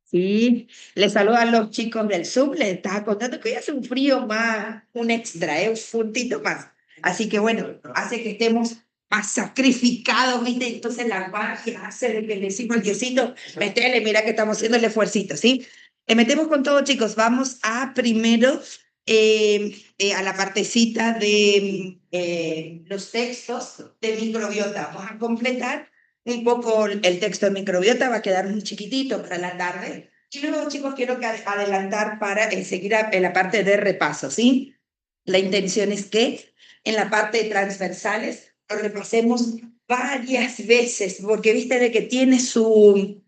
Sí, les saludo a los chicos del Zoom, les estaba contando que hoy hace un frío más, un extra, un puntito más. Así que bueno, hace que estemos más sacrificados, ¿viste? Entonces la magia hace de que le decimos al Diosito, metele, mira que estamos haciendo el esfuercito, ¿sí? Metemos con todo, chicos. Vamos a primero a la partecita de los textos de microbiota. Vamos a completar un poco el texto de microbiota, va a quedar muy chiquitito para la tarde. Y luego, chicos, quiero adelantar para seguir en la parte de repaso, ¿sí? La intención es que en la parte de transversales lo repasemos varias veces, porque viste de que tiene su,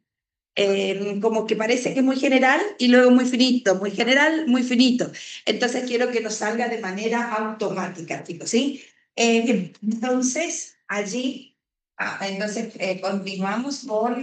como que parece que es muy general y luego muy finito, muy general, muy finito. Entonces quiero que nos salga de manera automática, chicos, ¿sí? Bien, entonces allí, continuamos por,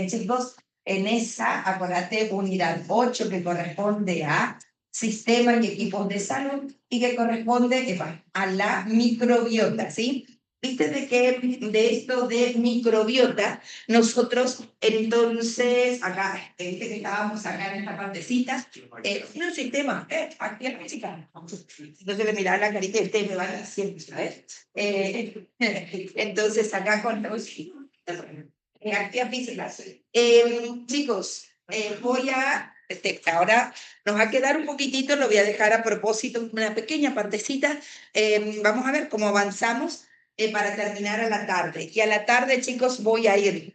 chicos, en esa, acuérdate, unidad 8 que corresponde a sistema y equipos de salud y que corresponde a la microbiota, ¿sí? Viste de que de esto de microbiota nosotros, entonces, acá, viste que estábamos acá en esta partecita, un sistema, aquí la música. Entonces le miraba la carita y usted me van haciendo, ¿sabes? Entonces, acá con los actividad física. Chicos, voy a, ahora nos va a quedar un poquitito, lo voy a dejar a propósito, una pequeña partecita. Vamos a ver cómo avanzamos para terminar a la tarde. Y a la tarde, chicos, voy a ir.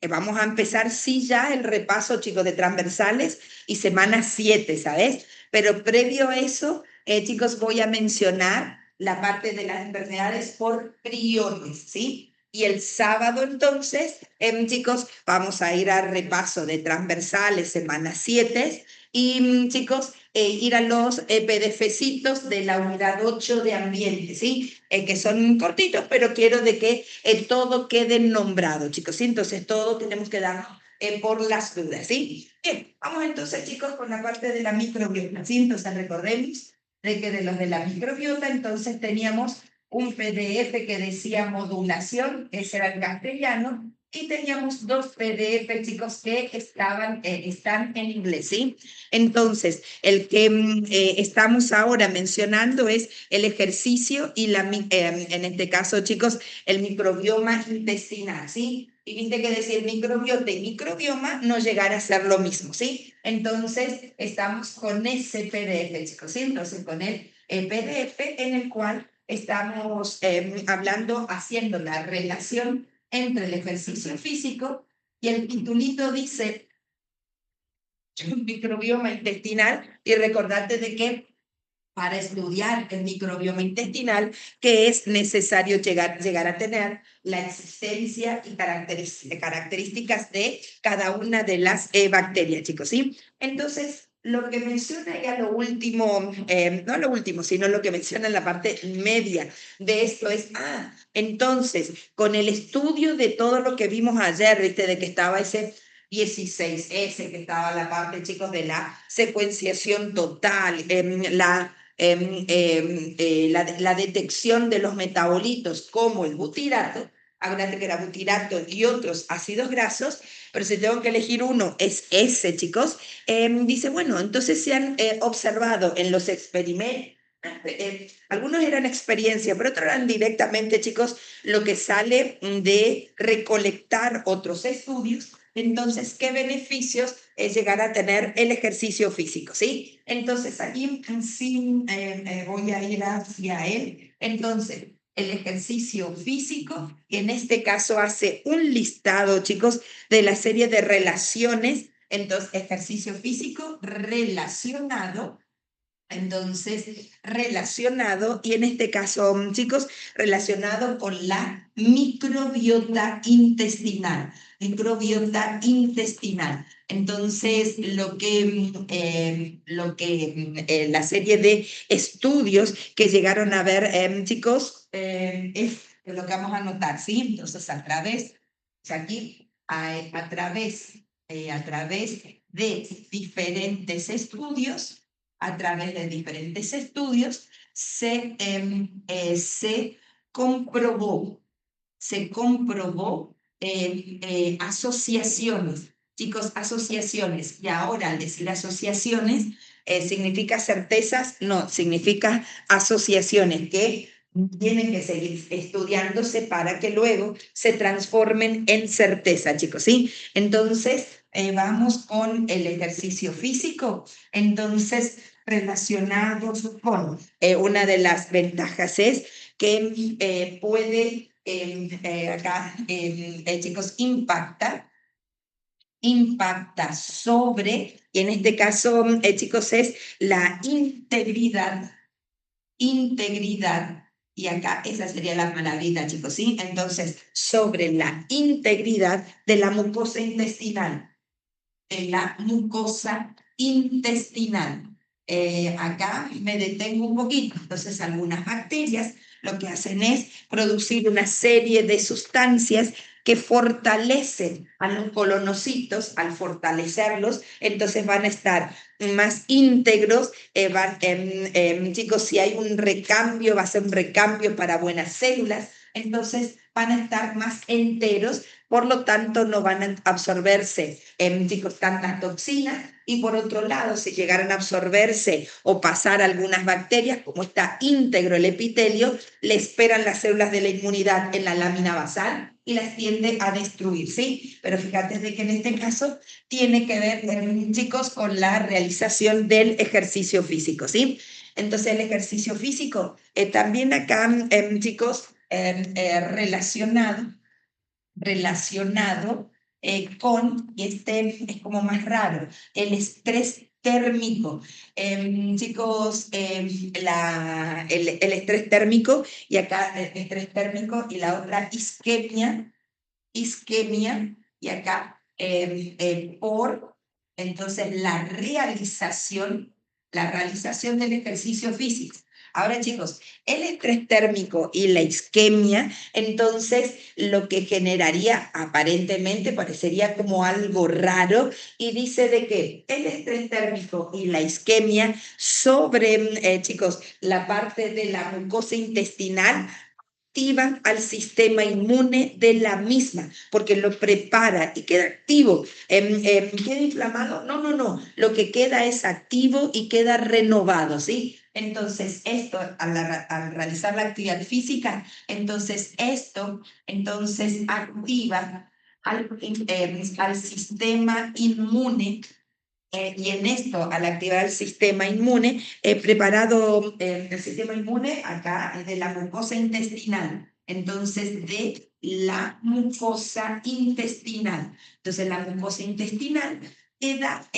Vamos a empezar, sí, ya el repaso, chicos, de transversales y semana 7, ¿sabes? Pero previo a eso, chicos, voy a mencionar la parte de las enfermedades por priones, ¿sí? Y el sábado, entonces, chicos, vamos a ir al repaso de transversales, semana 7, y chicos, ir a los PDFcitos de la unidad 8 de ambiente, ¿sí? Que son cortitos, pero quiero de que todo quede nombrado, chicos, ¿sí? Entonces, todo tenemos que dar por las dudas, ¿sí? Bien, vamos entonces, chicos, con la parte de la microbiota, ¿sí? Entonces, recordemos de que de los de la microbiota, entonces teníamos un PDF que decía modulación, ese era el castellano, y teníamos dos PDF, chicos, que están en inglés, ¿sí? Entonces, el que estamos ahora mencionando es el ejercicio y en este caso, chicos, el microbioma intestinal, ¿sí? Y viste que decir microbiota y microbioma no llegará a ser lo mismo, ¿sí? Entonces, estamos con ese PDF, chicos, ¿sí? Entonces, con el PDF en el cual estamos hablando, haciendo la relación entre el ejercicio físico y el titulito dice un microbioma intestinal y recordarte de que para estudiar el microbioma intestinal que es necesario llegar a tener la existencia y características de cada una de las bacterias, chicos, ¿sí? Entonces, lo que menciona ya lo último, no lo último, sino lo que menciona en la parte media de esto es, entonces, con el estudio de todo lo que vimos ayer, ¿viste? De que estaba ese 16S, que estaba la parte, chicos, de la secuenciación total, la detección de los metabolitos como el butirato, acuérdate que era butirato y otros ácidos grasos, pero si tengo que elegir uno es ese, chicos, dice, bueno, entonces se han observado en los experimentos, algunos eran experiencia, pero otros eran directamente, chicos, lo que sale de recolectar otros estudios. Entonces, ¿qué beneficios es llegar a tener el ejercicio físico? ¿Sí? Entonces, aquí sí voy a ir hacia él. Entonces, el ejercicio físico, que en este caso hace un listado, chicos, de la serie de relaciones. Entonces, ejercicio físico relacionado, entonces, relacionado, y en este caso, chicos, relacionado con la microbiota intestinal. Microbiota intestinal. Entonces, la serie de estudios que llegaron a ver, chicos, es lo que vamos a anotar, ¿sí? Entonces, a través, o sea, aquí, a través de diferentes estudios, a través de diferentes estudios, se comprobó, se comprobó asociaciones, chicos, asociaciones. Y ahora al decir asociaciones, ¿significa certezas? No, significa asociaciones que tienen que seguir estudiándose para que luego se transformen en certeza, chicos, ¿sí? Entonces, vamos con el ejercicio físico. Entonces, relacionados con una de las ventajas es que puede, acá, chicos, impacta sobre, y en este caso, chicos, es la integridad, y acá esa sería la palabrita, chicos, ¿sí? Entonces, sobre la integridad de la mucosa intestinal, acá me detengo un poquito. Entonces, algunas bacterias lo que hacen es producir una serie de sustancias que fortalecen a los colonocitos. Al fortalecerlos, entonces van a estar más íntegros. Chicos, si hay un recambio, va a ser un recambio para buenas células, entonces van a estar más enteros, por lo tanto no van a absorberse, chicos, tantas toxinas. Y por otro lado, si llegaran a absorberse o pasar algunas bacterias, como está íntegro el epitelio, le esperan las células de la inmunidad en la lámina basal y las tiende a destruir, ¿sí? Pero fíjate de que en este caso tiene que ver, chicos, con la realización del ejercicio físico, ¿sí? Entonces el ejercicio físico también acá, chicos, relacionado con, y este es como más raro, el estrés térmico. Chicos, el estrés térmico, y acá el estrés térmico, y la otra isquemia, y acá entonces la realización del ejercicio físico. Ahora, chicos, el estrés térmico y la isquemia, entonces lo que generaría, aparentemente parecería como algo raro, y dice de que el estrés térmico y la isquemia sobre, chicos, la parte de la mucosa intestinal activan al sistema inmune de la misma, porque lo prepara y queda activo. ¿Queda inflamado? No, no, no. Lo que queda es activo y queda renovado, ¿sí? Entonces, esto, al realizar la actividad física, entonces activa al sistema inmune, y en esto, al activar el sistema inmune, preparado el sistema inmune acá de la mucosa intestinal, entonces de la mucosa intestinal. Entonces la mucosa intestinal queda,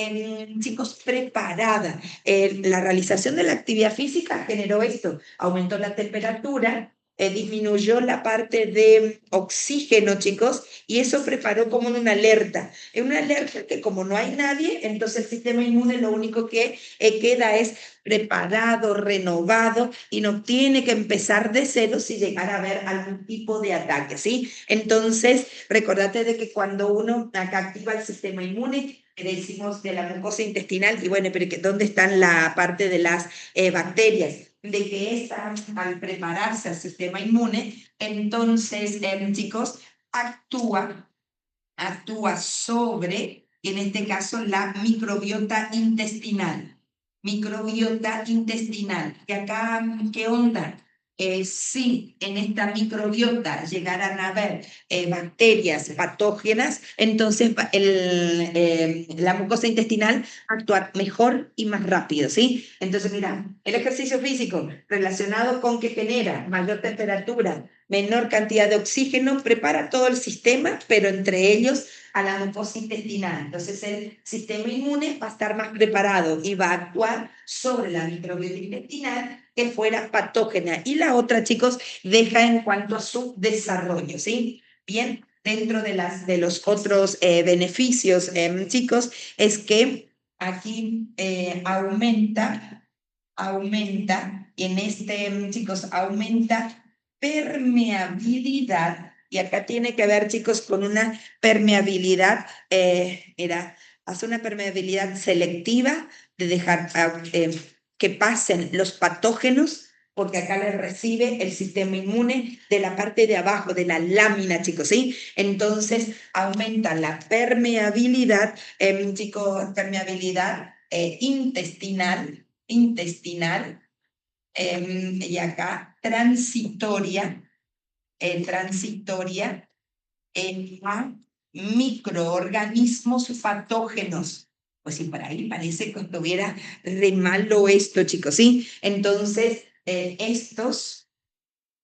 chicos, preparada. La realización de la actividad física generó esto, aumentó la temperatura, disminuyó la parte de oxígeno, chicos, y eso preparó como una alerta. Es una alerta que como no hay nadie, entonces el sistema inmune lo único que queda es preparado, renovado, y no tiene que empezar de cero si llegara a haber algún tipo de ataque, ¿sí? Entonces, recordate de que cuando uno acá activa el sistema inmune, decimos de la mucosa intestinal, y bueno, pero ¿dónde están la parte de las bacterias? De que esta, al prepararse al sistema inmune, entonces, chicos, actúa sobre, en este caso, la microbiota intestinal. Microbiota intestinal. Y acá, ¿qué onda? Si en esta microbiota llegaran a haber bacterias patógenas, entonces la mucosa intestinal actuar mejor y más rápido, ¿sí? Entonces, mira, el ejercicio físico relacionado con que genera mayor temperatura, menor cantidad de oxígeno, prepara todo el sistema, pero entre ellos a la mucosa intestinal. Entonces el sistema inmune va a estar más preparado y va a actuar sobre la microbiota intestinal que fuera patógena. Y la otra, chicos, deja en cuanto a su desarrollo, ¿sí? Bien, dentro de los otros beneficios, chicos, es que aquí aumenta, y en este, chicos, aumenta permeabilidad, y acá tiene que ver, chicos, con una permeabilidad, mira, hace una permeabilidad selectiva de dejar que pasen los patógenos porque acá le recibe el sistema inmune de la parte de abajo, de la lámina, chicos, ¿sí? Entonces aumenta la permeabilidad, chicos, permeabilidad intestinal, y acá transitoria a microorganismos patógenos. Pues sí, por ahí parece que estuviera re malo esto, chicos, ¿sí? Entonces, estos,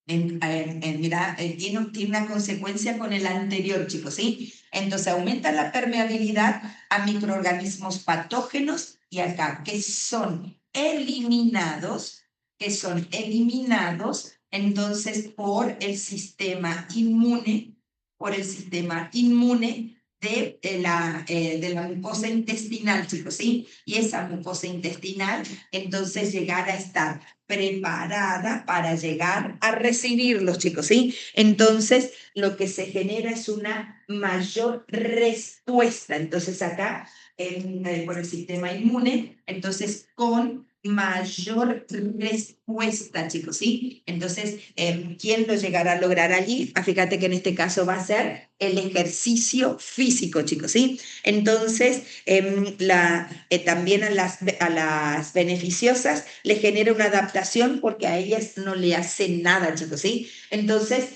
mira, tiene una consecuencia con el anterior, chicos, ¿sí? Entonces, aumenta la permeabilidad a microorganismos patógenos y acá, que son eliminados, entonces, por el sistema inmune de la mucosa intestinal, chicos, ¿sí? Y esa mucosa intestinal, entonces, llegar a estar preparada para llegar a recibirlos, chicos, ¿sí? Entonces, lo que se genera es una mayor respuesta. Entonces, acá, por el sistema inmune, entonces, con mayor respuesta, chicos, ¿sí? Entonces, ¿quién lo llegará a lograr allí? Fíjate que en este caso va a ser el ejercicio físico, chicos, ¿sí? Entonces, también a las beneficiosas les genera una adaptación porque a ellas no le hacen nada, chicos, ¿sí? Entonces,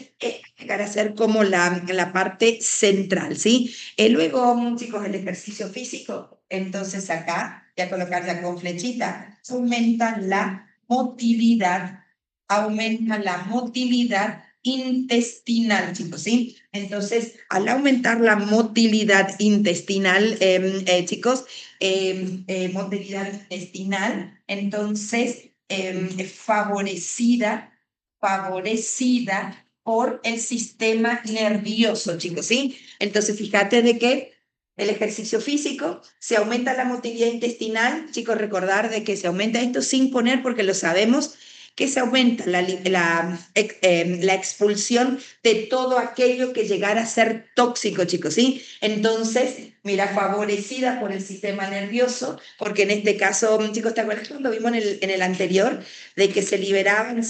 llegar a ser como la parte central, ¿sí? Luego, chicos, el ejercicio físico, entonces acá, ya colocar ya con flechita, aumenta la motilidad intestinal, chicos, ¿sí? Entonces, al aumentar la motilidad intestinal, chicos, motilidad intestinal, entonces, favorecida por el sistema nervioso, chicos, ¿sí? Entonces, fíjate de que el ejercicio físico, se aumenta la motilidad intestinal, chicos, recordar de que se aumenta esto sin poner, porque lo sabemos, que se aumenta la expulsión de todo aquello que llegara a ser tóxico, chicos, ¿sí? Entonces, mira, favorecida por el sistema nervioso, porque en este caso, chicos, ¿te acuerdas cuando vimos en el anterior de que se liberaban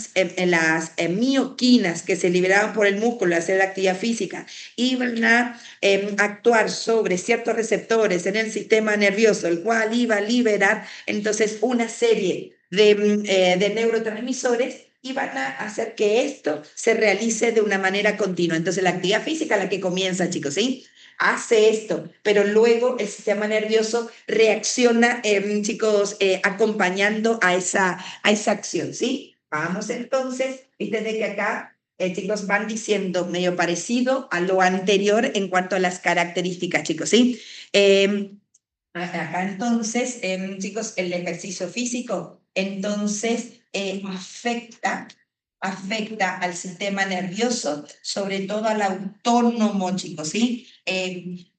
las mioquinas que se liberaban por el músculo al hacer la actividad física, iban a actuar sobre ciertos receptores en el sistema nervioso, el cual iba a liberar entonces una serie de neurotransmisores y van a hacer que esto se realice de una manera continua. Entonces la actividad física, la que comienza, chicos, ¿sí? Hace esto, pero luego el sistema nervioso reacciona, chicos, acompañando a esa acción, ¿sí? Vamos entonces, viste de que acá, chicos, van diciendo medio parecido a lo anterior en cuanto a las características, chicos, ¿sí? Acá entonces, chicos, el ejercicio físico, entonces afecta al sistema nervioso, sobre todo al autónomo, chicos, ¿sí?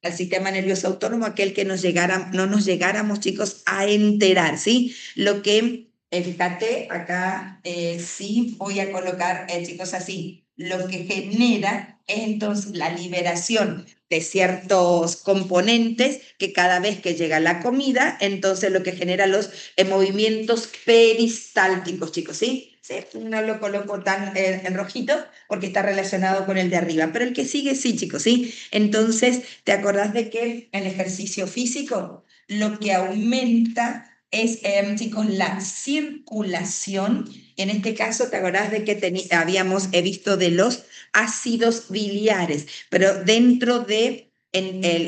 Al sistema nervioso autónomo, aquel que no nos llegáramos, chicos, a enterar, ¿sí? Lo que, fíjate, acá sí voy a colocar, chicos, así, lo que genera es entonces la liberación de ciertos componentes que cada vez que llega la comida, entonces lo que genera los movimientos peristálticos, chicos, ¿sí? Sí, no lo coloco tan en rojito porque está relacionado con el de arriba, pero el que sigue sí, chicos, ¿sí? Entonces, ¿te acordás de que el ejercicio físico lo que aumenta es, chicos, la circulación? En este caso, ¿te acordás de que habíamos visto de los ácidos biliares? Pero dentro de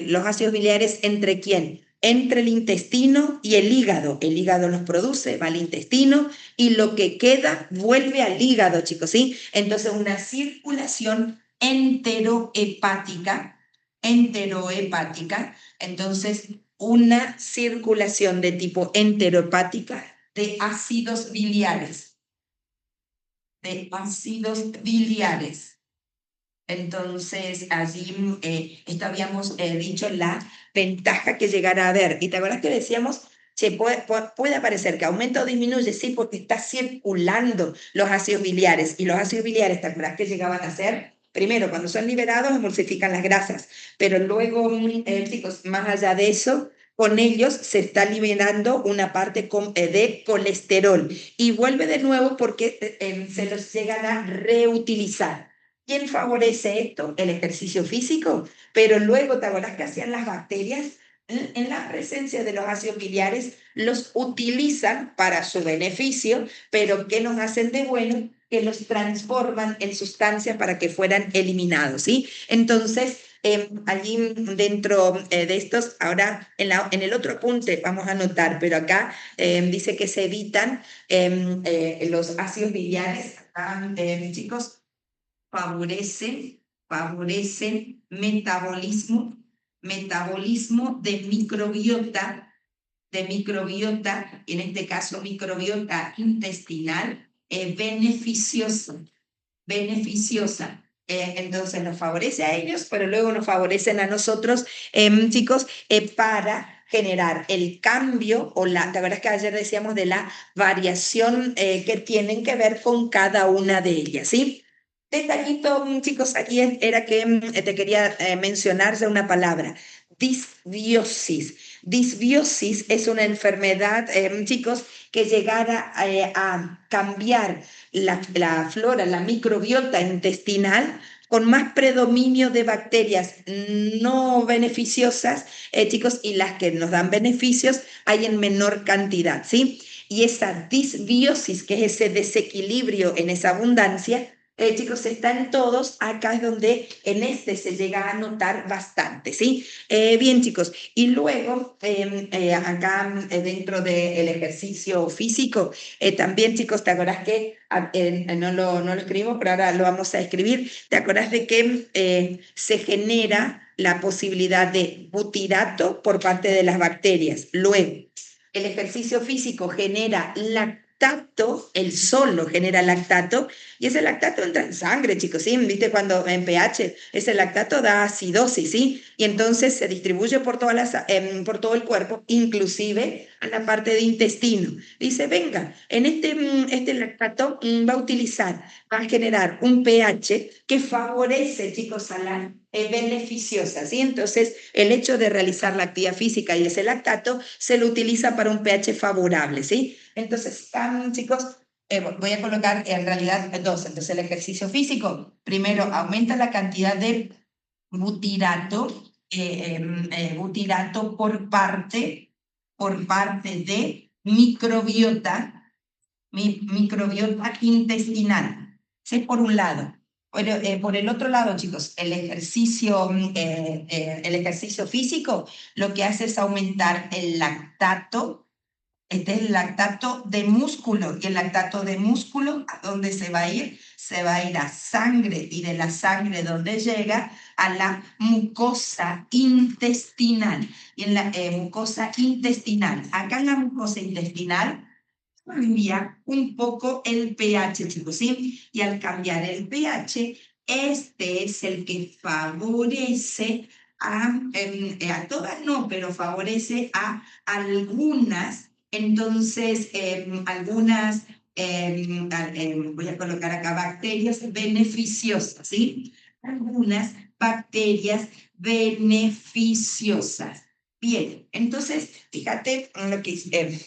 los ácidos biliares, ¿entre quién? Entre el intestino y el hígado. El hígado los produce, va al intestino y lo que queda vuelve al hígado, chicos, ¿sí? Entonces, una circulación enterohepática, entonces una circulación de tipo enterohepática de ácidos biliares, Entonces, allí esto habíamos dicho la ventaja que llegara a haber. ¿Y te acuerdas que decíamos, che, puede aparecer que aumenta o disminuye? Sí, porque está circulando los ácidos biliares. Y los ácidos biliares, ¿te acuerdas que llegaban a ser? Primero, cuando son liberados, emulsifican las grasas. Pero luego, chicos, más allá de eso, con ellos se está liberando una parte de colesterol y vuelve de nuevo porque se los llegan a reutilizar. ¿Quién favorece esto? El ejercicio físico, pero luego, ¿te acuerdas que hacían las bacterias? En la presencia de los ácidos biliares, los utilizan para su beneficio, pero ¿qué nos hacen de bueno? Que los transforman en sustancias para que fueran eliminados, ¿sí? Entonces, allí dentro de estos, ahora en el otro apunte vamos a anotar, pero acá dice que se evitan los ácidos biliares, acá, chicos, favorecen metabolismo de microbiota, y en este caso microbiota intestinal, beneficiosa. Entonces nos favorece a ellos, pero luego nos favorecen a nosotros, chicos, para generar el cambio o ¿te acuerdas que ayer decíamos de la variación que tienen que ver con cada una de ellas, ¿sí? Detallito, chicos, aquí era que te quería mencionar de una palabra, disbiosis. Disbiosis es una enfermedad, chicos, que llegara a cambiar la flora, la microbiota intestinal con más predominio de bacterias no beneficiosas, chicos, y las que nos dan beneficios hay en menor cantidad, ¿sí? Y esa disbiosis, que es ese desequilibrio en esa abundancia, chicos, están todos, acá es donde en este se llega a notar bastante, ¿sí? Bien, chicos, y luego acá dentro del ejercicio físico, también, chicos, ¿te acordás que no lo escribimos, pero ahora lo vamos a escribir? ¿Te acordás de que se genera la posibilidad de butirato por parte de las bacterias? Luego, el ejercicio físico genera lactato, el solo genera lactato, y ese lactato entra en sangre, chicos, ¿sí? ¿Viste cuando en pH ese lactato da acidosis, ¿sí? Y entonces se distribuye por por todo el cuerpo, inclusive a la parte de intestino. Dice, venga, en este lactato va a generar un pH que favorece, chicos, a la beneficiosa, ¿sí? Entonces, el hecho de realizar la actividad física y ese lactato se lo utiliza para un pH favorable, ¿sí? Entonces, chicos, voy a colocar en realidad dos. Entonces, el ejercicio físico, primero, aumenta la cantidad de butirato por parte de microbiota intestinal. ¿Sí? Por un lado. Pero, por el otro lado, chicos, el ejercicio físico lo que hace es aumentar el lactato. Este es el lactato de músculo, y el lactato de músculo, ¿a dónde se va a ir? Se va a ir a sangre, y de la sangre, ¿dónde llega? A la mucosa intestinal. Y en la mucosa intestinal, acá en la mucosa intestinal, cambia un poco el pH, chicos, ¿sí? Y al cambiar el pH, este es el que favorece a todas no, pero favorece a algunas. Entonces, voy a colocar acá bacterias beneficiosas, ¿sí? Algunas bacterias beneficiosas. Bien, entonces, fíjate, lo que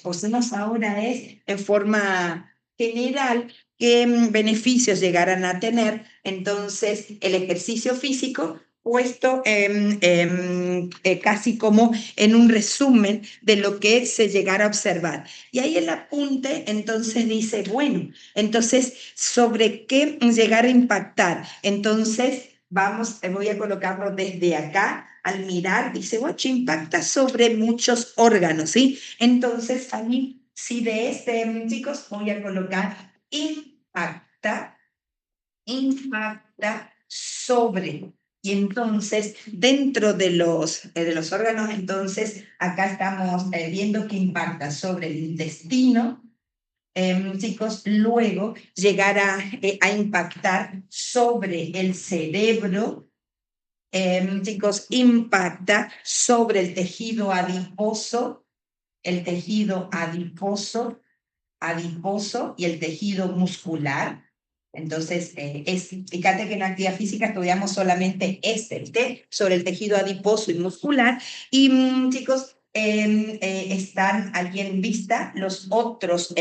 pusimos ahora es en forma general qué beneficios llegarán a tener entonces el ejercicio físico, puesto casi como en un resumen de lo que se llegara a observar. Y ahí el apunte entonces dice, bueno, entonces, ¿sobre qué llegar a impactar? Entonces, voy a colocarlo desde acá. Al mirar, dice, Watch impacta sobre muchos órganos, ¿sí? Entonces, a mí, si de chicos, voy a colocar impacta sobre. Y entonces, dentro de los órganos, entonces, acá estamos viendo que impacta sobre el intestino, chicos, luego llegar a impactar sobre el cerebro, chicos, impacta sobre el tejido adiposo, adiposo y el tejido muscular. Entonces, fíjate que en actividad física estudiamos solamente sobre el tejido adiposo y muscular. Y chicos, están allí en vista los otros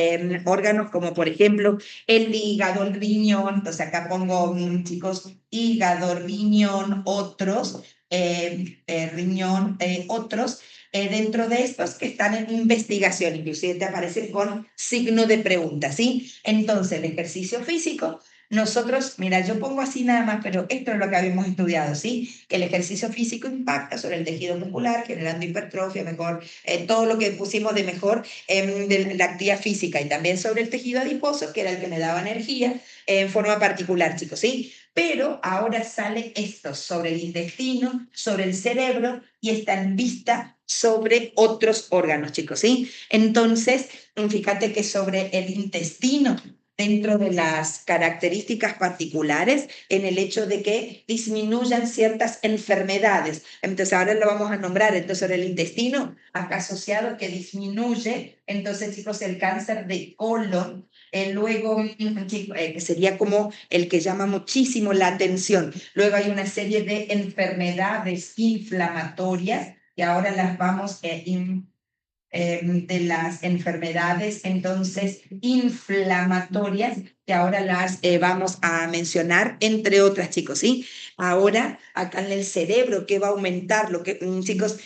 órganos, como por ejemplo el hígado, el riñón. Entonces acá pongo, chicos, hígado, riñón, otros, riñón, otros. Dentro de estos que están en investigación, inclusive te aparecen con signo de pregunta, ¿sí? Entonces, el ejercicio físico, nosotros, mira, yo pongo así nada más, pero esto es lo que habíamos estudiado, ¿sí? Que el ejercicio físico impacta sobre el tejido muscular, generando hipertrofia, mejor, todo lo que pusimos de mejor de la actividad física, y también sobre el tejido adiposo, que era el que me daba energía, en forma particular, chicos, ¿sí? Pero ahora sale esto sobre el intestino, sobre el cerebro, y está en vista sobre otros órganos, chicos, ¿sí? Entonces, fíjate que sobre el intestino, dentro de las características particulares, en el hecho de que disminuyan ciertas enfermedades. Entonces, ahora lo vamos a nombrar. Entonces, sobre el intestino, acá asociado que disminuye, entonces, chicos, el cáncer de colon, luego, que sería como el que llama muchísimo la atención. Luego hay una serie de enfermedades inflamatorias, y ahora las vamos de las enfermedades entonces inflamatorias, que ahora las vamos a mencionar, entre otras, chicos, ¿sí? Ahora, acá en el cerebro, ¿qué va a aumentar? Lo que, chicos,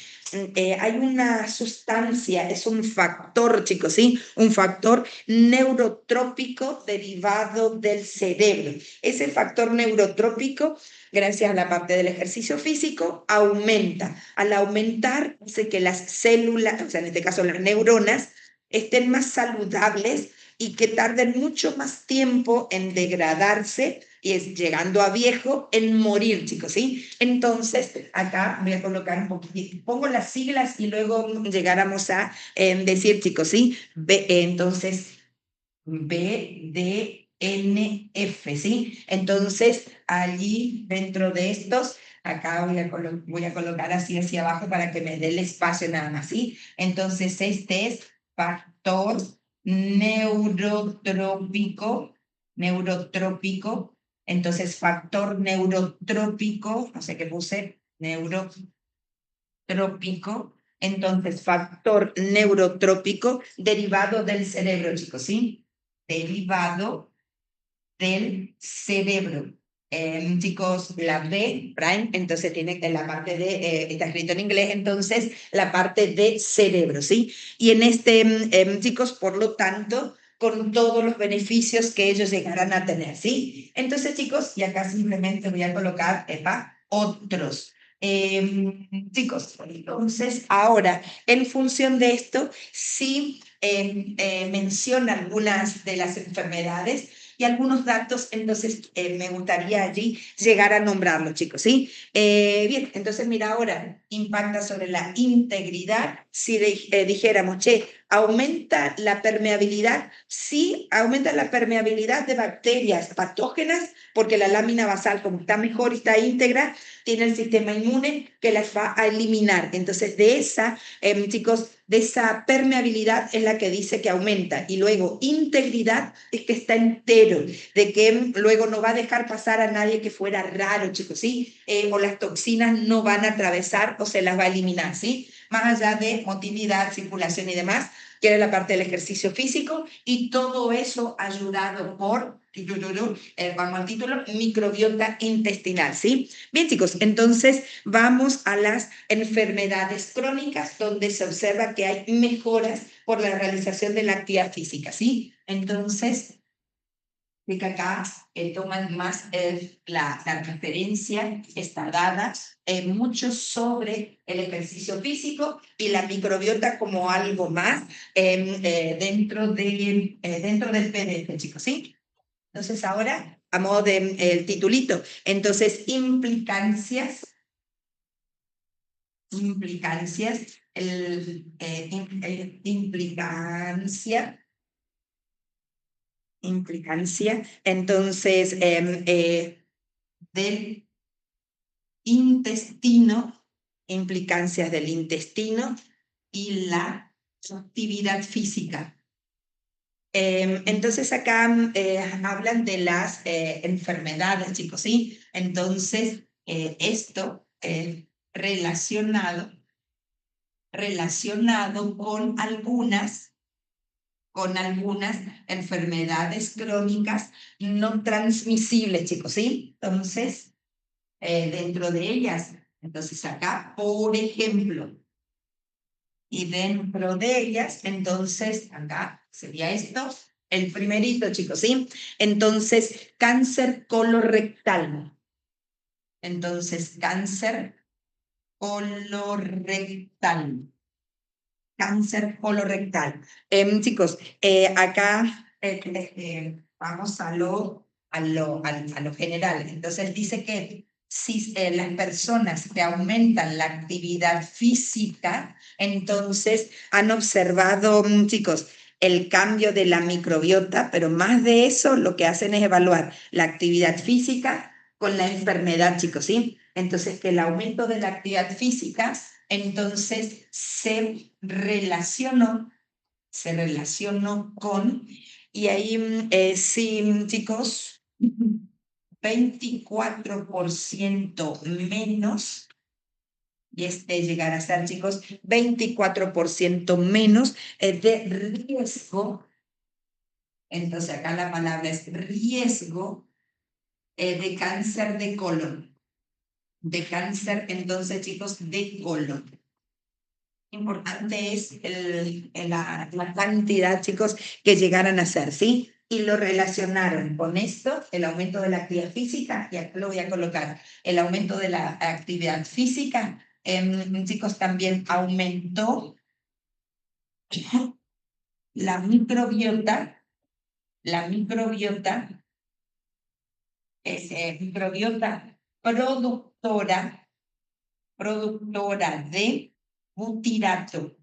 hay una sustancia, es un factor, chicos, ¿sí? Un factor neurotrópico derivado del cerebro. Ese factor neurotrópico, gracias a la parte del ejercicio físico, aumenta. Al aumentar, hace que las células, o sea, en este caso las neuronas, estén más saludables y que tarden mucho más tiempo en degradarse, y es llegando a viejo en morir, chicos, ¿sí? Entonces, acá voy a colocar un poquito, pongo las siglas y luego llegáramos a decir, chicos, ¿sí? Entonces, BDNF, ¿sí? Entonces, allí dentro de estos, acá voy a colocar así hacia abajo para que me dé el espacio nada más, ¿sí? Entonces, este es factor neurotrópico. Entonces, factor neurotrópico, no sé qué puse, neurotrópico. Entonces, factor neurotrópico derivado del cerebro, chicos, ¿sí? Derivado del cerebro. Chicos, la B, prime, entonces tiene en la parte de, está escrito en inglés, entonces la parte de cerebro, ¿sí? Y en este, chicos, por lo tanto, con todos los beneficios que ellos llegarán a tener, ¿sí? Entonces, chicos, y acá simplemente voy a colocar, otros. Chicos, entonces, ahora, en función de esto, sí menciona algunas de las enfermedades y algunos datos, entonces me gustaría allí llegar a nombrarlo, chicos, ¿sí? Bien, entonces mira ahora, impacta sobre la integridad. Si dijéramos, che, ¿aumenta la permeabilidad? Sí, aumenta la permeabilidad de bacterias patógenas, porque la lámina basal, como está mejor y está íntegra, tiene el sistema inmune que las va a eliminar. Entonces, de esa, chicos, de esa permeabilidad es la que dice que aumenta. Y luego, integridad es que está entero, de que luego no va a dejar pasar a nadie que fuera raro, chicos, ¿sí? O las toxinas no van a atravesar o se las va a eliminar, ¿sí? Más allá de motilidad, circulación y demás, que era la parte del ejercicio físico, y todo eso ayudado por, vamos al título, microbiota intestinal, ¿sí? Bien, chicos, entonces vamos a las enfermedades crónicas, donde se observa que hay mejoras por la realización de la actividad física, ¿sí? Entonces, de que acá toman más la referencia, está dada mucho sobre el ejercicio físico y la microbiota como algo más dentro del PDF, chicos, ¿sí? Entonces ahora, a modo de el titulito, entonces implicancias, implicancia, entonces del intestino, implicancias del intestino y la actividad física. Entonces acá hablan de las enfermedades, chicos, ¿sí? Entonces esto relacionado relacionado con algunas enfermedades crónicas no transmisibles, chicos, ¿sí? Entonces, dentro de ellas, entonces acá, por ejemplo, y dentro de ellas, entonces, acá sería esto, el primerito, chicos, ¿sí? Entonces, cáncer colorectal. Entonces, cáncer colorectal. Cáncer colorectal. Chicos, acá vamos a lo general. Entonces dice que si las personas que aumentan la actividad física, entonces han observado, chicos, el cambio de la microbiota, pero más de eso lo que hacen es evaluar la actividad física con la enfermedad, chicos, ¿sí? Entonces que el aumento de la actividad física entonces se relacionó con, y ahí sí, chicos, 24% menos, y llegará a ser, chicos, 24% menos de riesgo. Entonces acá la palabra es riesgo de cáncer de colon. De cáncer, entonces, chicos, de colon. Importante es la cantidad, chicos, que llegaran a ser, ¿sí? Y lo relacionaron con esto, el aumento de la actividad física, y acá lo voy a colocar, el aumento de la actividad física, chicos, también aumentó la microbiota, microbiota productora de butirato.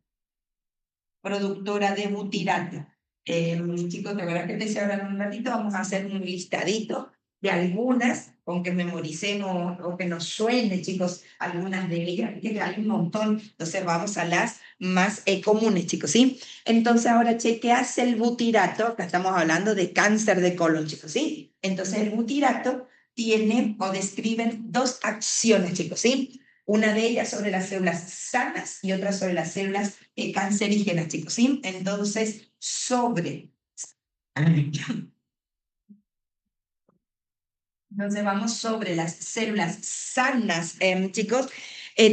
Productora de butirato. Chicos, de verdad que te decía ahora en un ratito, vamos a hacer un listadito de algunas, con que memoricemos o que nos suene, chicos, algunas de ellas, que hay un montón, entonces vamos a las más comunes, chicos, ¿sí? Entonces ahora, ¿qué hace el butirato? Acá estamos hablando de cáncer de colon, chicos, ¿sí? Entonces el butirato tiene o describen dos acciones, chicos, ¿sí? Una de ellas sobre las células sanas y otra sobre las células cancerígenas, chicos, ¿sí? Entonces, entonces vamos sobre las células sanas, chicos,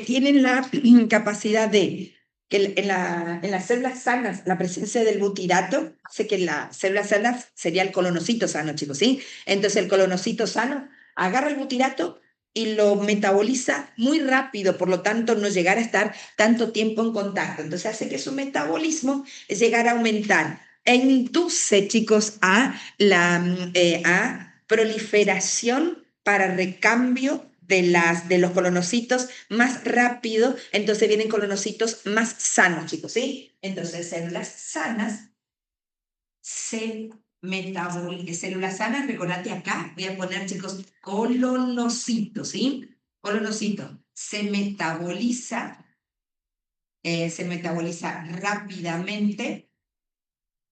tienen la capacidad de que en las células sanas la presencia del butirato hace que las células sanas sería el colonocito sano, chicos, ¿sí? Entonces el colonocito sano agarra el butirato y lo metaboliza muy rápido, por lo tanto no llegar a estar tanto tiempo en contacto. Entonces hace que su metabolismo llegar a aumentar e induce, chicos, a proliferación para recambio de los colonocitos más rápido, entonces vienen colonocitos más sanos, chicos, ¿sí? Entonces, células sanas células sanas, recordate acá, voy a poner, chicos, colonocito, ¿sí? Colonocito se metaboliza rápidamente,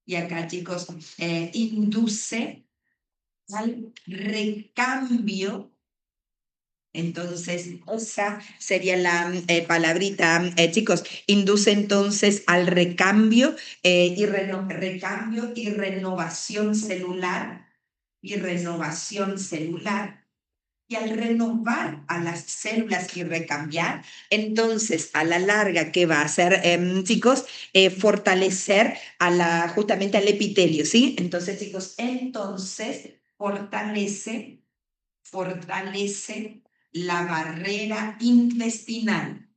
y acá, chicos, induce al recambio. Entonces, esa sería la palabrita, chicos, induce entonces al recambio, recambio y renovación celular, y al renovar a las células y recambiar, entonces a la larga, ¿qué va a hacer, chicos? Fortalecer justamente al epitelio, ¿sí? Entonces, chicos, fortalece la barrera intestinal,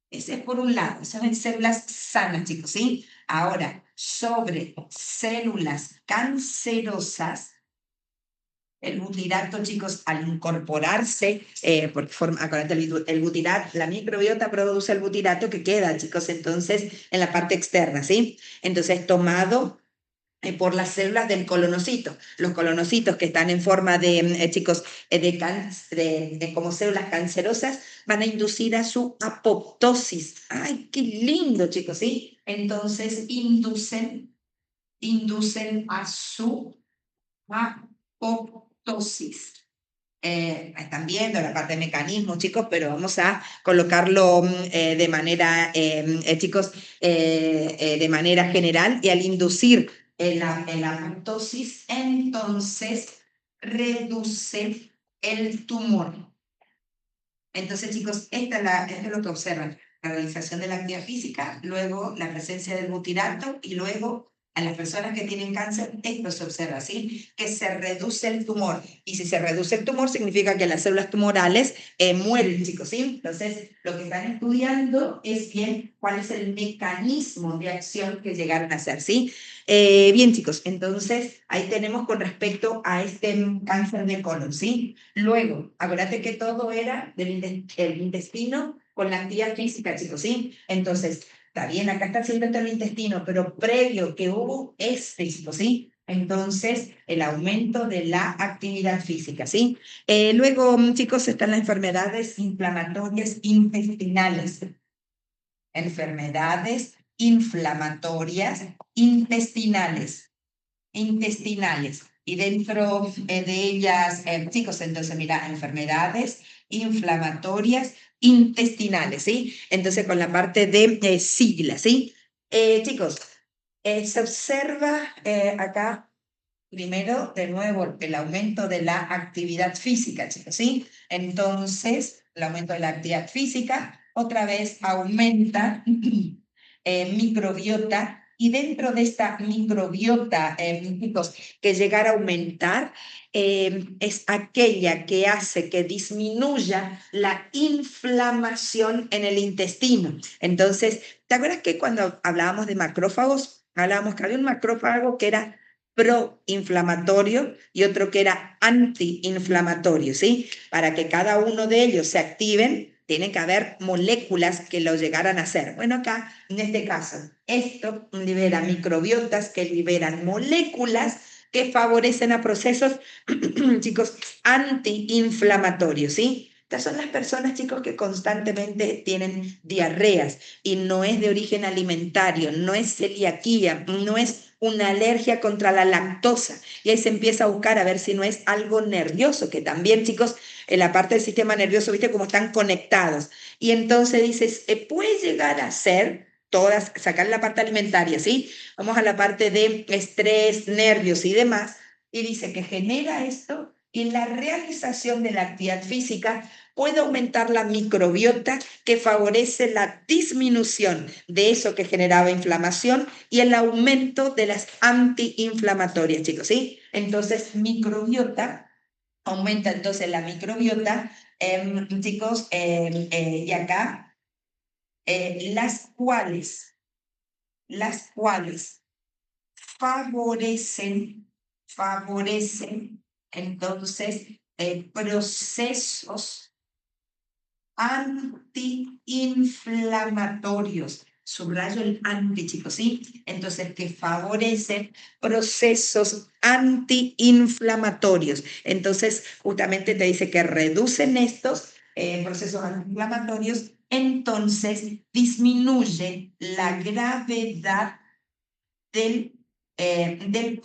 Ese es por un lado, esas son células sanas, chicos, ¿sí? Ahora, sobre células cancerosas, el butirato, chicos, al incorporarse, porque acuérdate, el butirato, la microbiota produce el butirato que queda, chicos, entonces, en la parte externa, ¿sí? Entonces, tomado por las células del colonocito. Los colonocitos que están en forma de, chicos, como células cancerosas, van a inducir a su apoptosis. ¡Ay, qué lindo, chicos! ¿Sí? Entonces, inducen a su apoptosis. están viendo la parte de mecanismos, chicos, pero vamos a colocarlo de manera, chicos, de manera general, y al inducir la apoptosis, entonces reduce el tumor. Entonces, chicos, esto es lo que observan: la realización de la actividad física, luego la presencia del butirato, y luego a las personas que tienen cáncer, esto se observa, ¿sí? Que se reduce el tumor. Y si se reduce el tumor, significa que las células tumorales mueren, chicos, ¿sí? Entonces, lo que están estudiando es bien cuál es el mecanismo de acción que llegaron a hacer, ¿sí? Bien, chicos, entonces ahí tenemos con respecto a este cáncer de colon, ¿sí? Luego, acuérdate que todo era el intestino con la actividad física, chicos, ¿sí? Entonces, está bien, acá está haciendo el intestino, pero previo que hubo chicos, ¿sí? Entonces, el aumento de la actividad física, ¿sí? Luego, chicos, están las enfermedades inflamatorias intestinales. Enfermedades inflamatorias intestinales. Y dentro de ellas, chicos, entonces mira, enfermedades inflamatorias intestinales, ¿sí? Entonces con la parte de siglas, ¿sí? Chicos, se observa acá primero, de nuevo, el aumento de la actividad física, chicos, ¿sí? Entonces, el aumento de la actividad física, otra vez aumenta microbiota, y dentro de esta microbiota, chicos, que llegar a aumentar, es aquella que hace que disminuya la inflamación en el intestino. Entonces, ¿te acuerdas que cuando hablábamos de macrófagos, hablábamos que había un macrófago que era proinflamatorio y otro que era antiinflamatorio, ¿sí? Para que cada uno de ellos se activen, tiene que haber moléculas que lo llegaran a hacer. Bueno, acá, en este caso, esto libera microbiotas que liberan moléculas que favorecen a procesos, chicos, antiinflamatorios, ¿sí? Estas son las personas, chicos, que constantemente tienen diarreas, y no es de origen alimentario, no es celiaquía, no es una alergia contra la lactosa. Y ahí se empieza a buscar a ver si no es algo nervioso, que también, chicos, en la parte del sistema nervioso, viste cómo están conectados. Y entonces dices, puede llegar a ser todas, sacar la parte alimentaria, ¿sí? Vamos a la parte de estrés, nervios y demás, y dice que genera esto, y la realización de la actividad física puede aumentar la microbiota, que favorece la disminución de eso que generaba inflamación y el aumento de las antiinflamatorias, chicos, ¿sí? Entonces, microbiota, aumenta entonces la microbiota, chicos, y acá, las cuales favorecen entonces procesos antiinflamatorios. Subrayo el anti, chicos, ¿sí? Entonces, que favorecen procesos antiinflamatorios. Entonces, justamente te dice que reducen estos procesos antiinflamatorios, entonces disminuye la gravedad del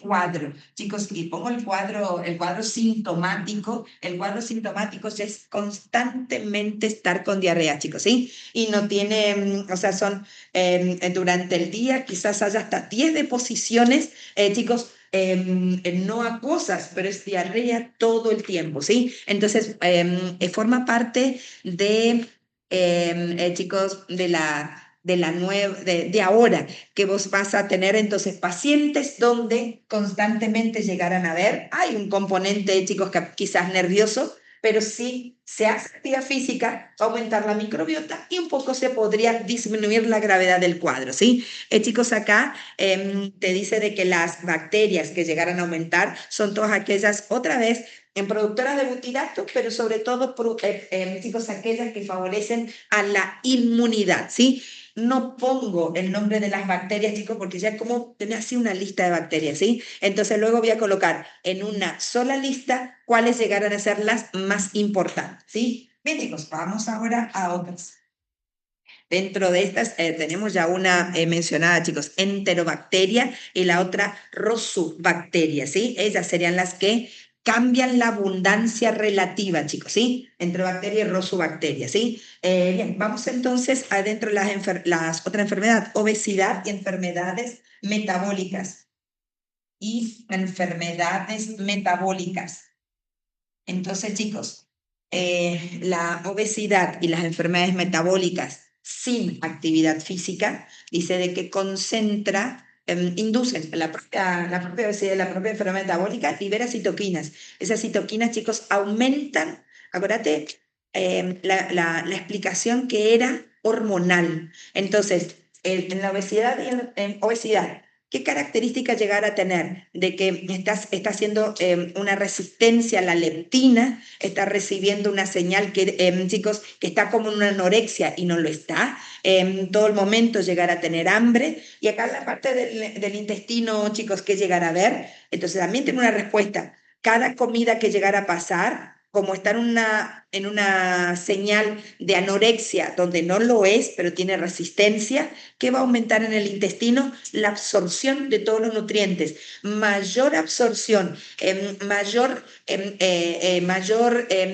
cuadro. Chicos, y pongo el cuadro sintomático. El cuadro sintomático es constantemente estar con diarrea, chicos, ¿sí? Y no tiene, o sea, son durante el día quizás haya hasta 10 deposiciones, chicos, no acuosas, pero es diarrea todo el tiempo, ¿sí? Entonces, forma parte de, chicos, de ahora, que vos vas a tener entonces pacientes donde constantemente llegarán a ver, hay un componente, chicos, que quizás nervioso, pero si se hace actividad física, va a aumentar la microbiota y un poco se podría disminuir la gravedad del cuadro, ¿sí? Chicos, acá te dice de que las bacterias que llegaran a aumentar son todas aquellas, otra vez, en productoras de butirato, pero sobre todo, chicos, aquellas que favorecen a la inmunidad, ¿sí? No pongo el nombre de las bacterias, chicos, porque ya como tenía así una lista de bacterias, ¿sí? Entonces luego voy a colocar en una sola lista cuáles llegaran a ser las más importantes, ¿sí? Bien, chicos, vamos ahora a otras. Dentro de estas tenemos ya una mencionada, chicos, enterobacteria, y la otra rosubacteria, ¿sí? Ellas serían las que cambian la abundancia relativa, chicos, ¿sí? Entre bacterias y rosubacterias, ¿sí? Bien, vamos entonces adentro de las otra enfermedad, obesidad y enfermedades metabólicas. Entonces, chicos, la obesidad y las enfermedades metabólicas sin actividad física, dice de que concentra, inducen la propia obesidad, la propia enfermedad metabólica, libera citoquinas. Esas citoquinas, chicos, aumentan, acuérdate, la explicación que era hormonal. Entonces, en la obesidad y en obesidad, ¿qué características llegar a tener? De que está haciendo una resistencia a la leptina, está recibiendo una señal que, chicos, que está como una anorexia y no lo está. Todo el momento llegar a tener hambre. Y acá en la parte del intestino, chicos, ¿qué llegar a ver? Entonces también tiene una respuesta. Cada comida que llegara a pasar, como está en una señal de anorexia, donde no lo es, pero tiene resistencia, ¿qué va a aumentar en el intestino? La absorción de todos los nutrientes. Mayor absorción,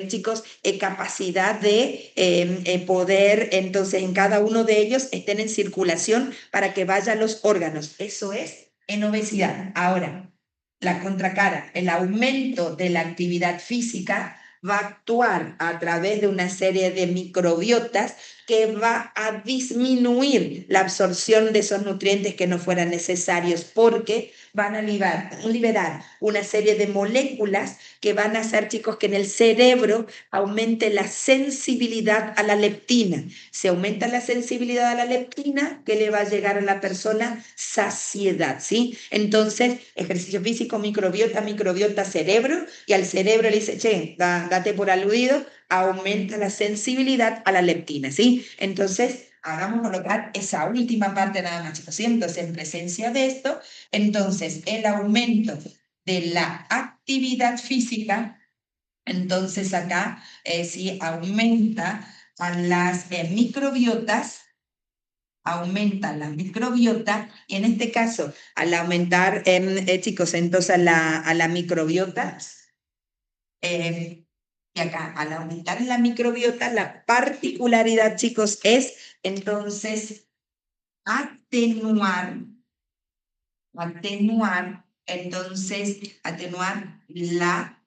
chicos, capacidad de poder, entonces, en cada uno de ellos estén en circulación para que vayan los órganos. Eso es en obesidad. Ahora, la contracara, el aumento de la actividad física va a actuar a través de una serie de microbiotas que va a disminuir la absorción de esos nutrientes que no fueran necesarios, porque van a liberar una serie de moléculas que van a hacer, chicos, que en el cerebro aumente la sensibilidad a la leptina. Si aumenta la sensibilidad a la leptina, ¿qué le va a llegar a la persona? Saciedad, ¿sí? Entonces, ejercicio físico, microbiota, cerebro, y al cerebro le dice, che, date por aludido, aumenta la sensibilidad a la leptina, ¿sí? Entonces, ahora vamos a colocar esa última parte nada más, chicos, ¿sí? Entonces, en presencia de esto, entonces, el aumento de la actividad física, entonces acá sí aumenta a las microbiotas, y en este caso, al aumentar, chicos, entonces a la microbiota, y acá, al aumentar la microbiota, la particularidad, chicos, es entonces atenuar, atenuar la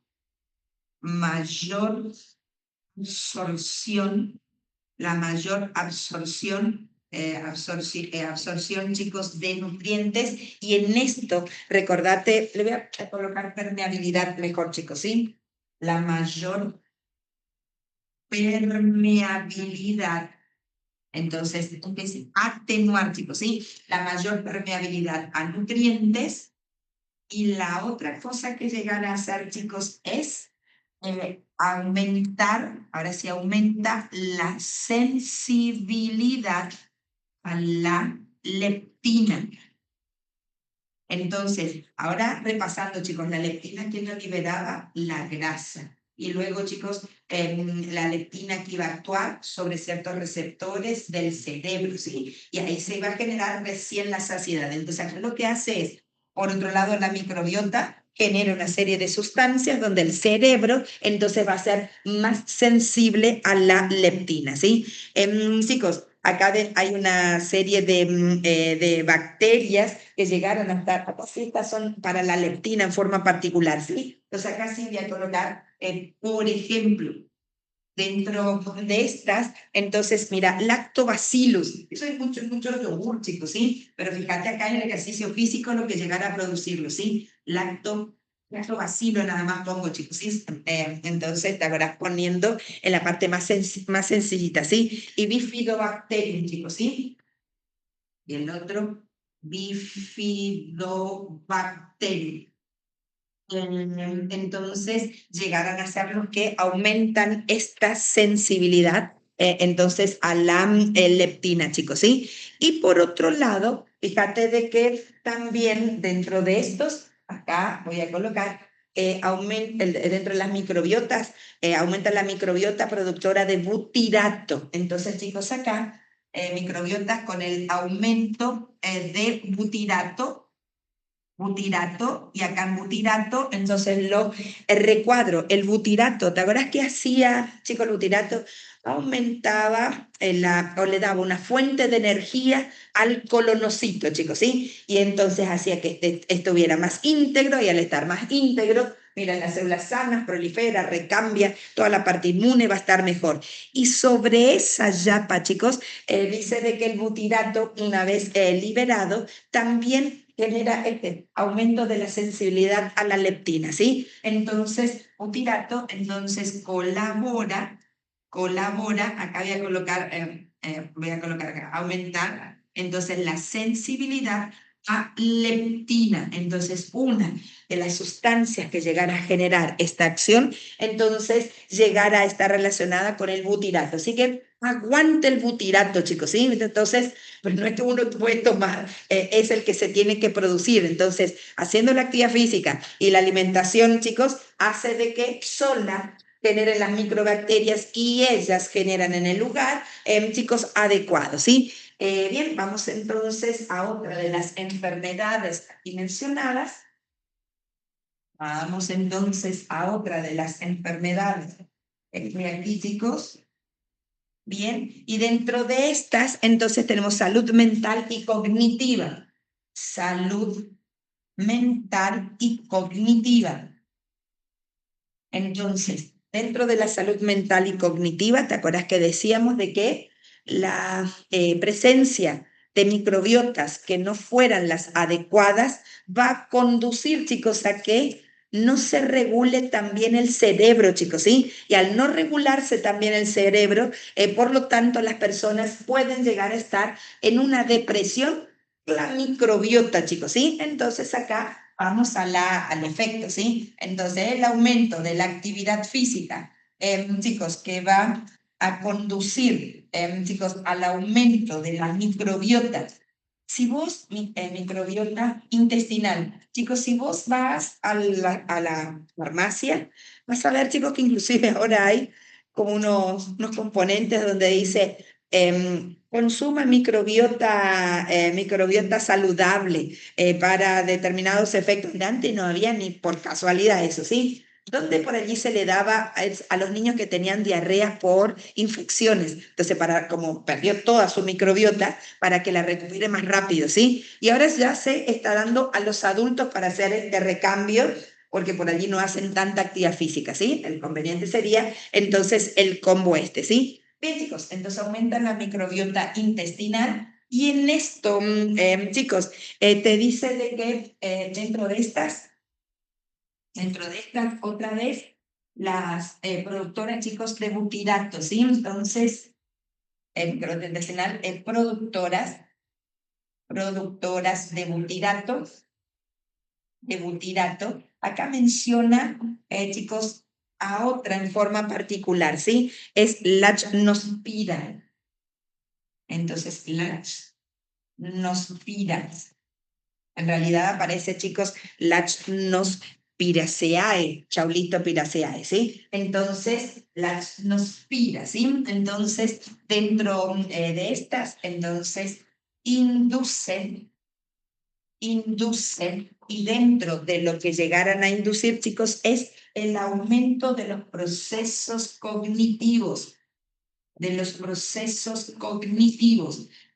mayor absorción, absorción, chicos, de nutrientes. Y en esto, recordate, le voy a colocar permeabilidad mejor, chicos, ¿sí? La mayor permeabilidad. Entonces, atenuar, chicos, ¿sí? La mayor permeabilidad a nutrientes. Y la otra cosa que llegará a hacer, chicos, es ahora sí aumenta la sensibilidad a la leptina. Entonces, ahora repasando, chicos, la leptina, ¿quién la liberaba? La grasa. Y luego, chicos, la leptina que iba a actuar sobre ciertos receptores del cerebro, ¿sí? Y ahí se iba a generar recién la saciedad. Entonces, acá lo que hace es, por otro lado, la microbiota genera una serie de sustancias donde el cerebro entonces va a ser más sensible a la leptina, ¿sí? Chicos, acá hay una serie de bacterias que llegaron a estar, estas son para la leptina en forma particular, ¿sí? Entonces acá sí voy a colocar, por ejemplo, dentro de estas, entonces, mira, lactobacillus, eso es mucho yogur, chicos, ¿sí? Pero fíjate acá en el ejercicio físico lo que llegará a producirlo, ¿sí? Lactobacillus nada más pongo, chicos, ¿sí? Entonces te habrás poniendo en la parte más sencillita, ¿sí? Y bifidobacterium, chicos, ¿sí? Y el otro, bifidobacterium. Entonces llegarán a ser los que aumentan esta sensibilidad, entonces a la leptina, chicos, ¿sí? Y por otro lado, fíjate de que también dentro de estos, acá voy a colocar, dentro de las microbiotas, aumenta la microbiota productora de butirato. Entonces, chicos, acá, microbiotas con el aumento de butirato, butirato, y acá en butirato, entonces lo recuadro. El butirato, ¿te acuerdas qué hacía, chicos, el butirato? Aumentaba o le daba una fuente de energía al colonocito, chicos, ¿sí? Y entonces hacía que estuviera más íntegro, y al estar más íntegro, mira, las células sanas, prolifera, recambia, toda la parte inmune va a estar mejor. Y sobre esa yapa, chicos, dice de que el butirato, una vez liberado, también genera este aumento de la sensibilidad a la leptina, ¿sí? Entonces, butirato, entonces colabora, acá voy a colocar acá, aumentar, entonces la sensibilidad a leptina. Entonces, una de las sustancias que llegara a generar esta acción, entonces llegará a estar relacionada con el butirato. Así que aguante el butirato, chicos, ¿sí? Entonces, pues no es que uno puede tomar, es el que se tiene que producir. Entonces, haciendo la actividad física y la alimentación, chicos, hace de que sola generen las microbacterias y ellas generan en el lugar, chicos, adecuados, ¿sí? Bien, vamos entonces a otra de las enfermedades aquí mencionadas. Vamos entonces a otra de las enfermedades aquí, chicos. Bien, y dentro de estas, entonces tenemos salud mental y cognitiva. Salud mental y cognitiva. Entonces, dentro de la salud mental y cognitiva, ¿te acuerdas que decíamos de que la presencia de microbiotas que no fueran las adecuadas va a conducir, chicos, a que no se regule también el cerebro, chicos, ¿sí? Y al no regularse también el cerebro, por lo tanto, las personas pueden llegar a estar en una depresión, la microbiota, chicos, ¿sí? Entonces acá vamos al efecto, ¿sí? Entonces el aumento de la actividad física, chicos, que va a conducir, chicos, al aumento de la microbiota. Si vos, microbiota intestinal, chicos, si vos vas a la farmacia, vas a ver, chicos, que inclusive ahora hay como unos componentes donde dice consuma microbiota saludable para determinados efectos. Antes no había ni por casualidad eso, ¿sí? Donde por allí se le daba a los niños que tenían diarrea por infecciones. Entonces, como perdió toda su microbiota, para que la recupere más rápido, ¿sí? Y ahora ya se está dando a los adultos para hacer este recambio, porque por allí no hacen tanta actividad física, ¿sí? El conveniente sería entonces el combo este, ¿sí? Bien, chicos, entonces aumentan la microbiota intestinal. Y en esto, chicos, te dice de que dentro de estas, otra vez, las productoras, chicos, de butirato, ¿sí? Entonces, microbiota intestinal, productoras de butirato. Acá menciona, chicos, a otra en forma particular, ¿sí? Es lachnospira. Entonces, lachnospira. En realidad aparece, chicos, Lachnospiraceae, Chaulito piraceae, ¿sí? Entonces, Lachnospira, ¿sí? Entonces, dentro de estas, entonces, inducen, y dentro de lo que llegaran a inducir, chicos, es el aumento de los procesos cognitivos,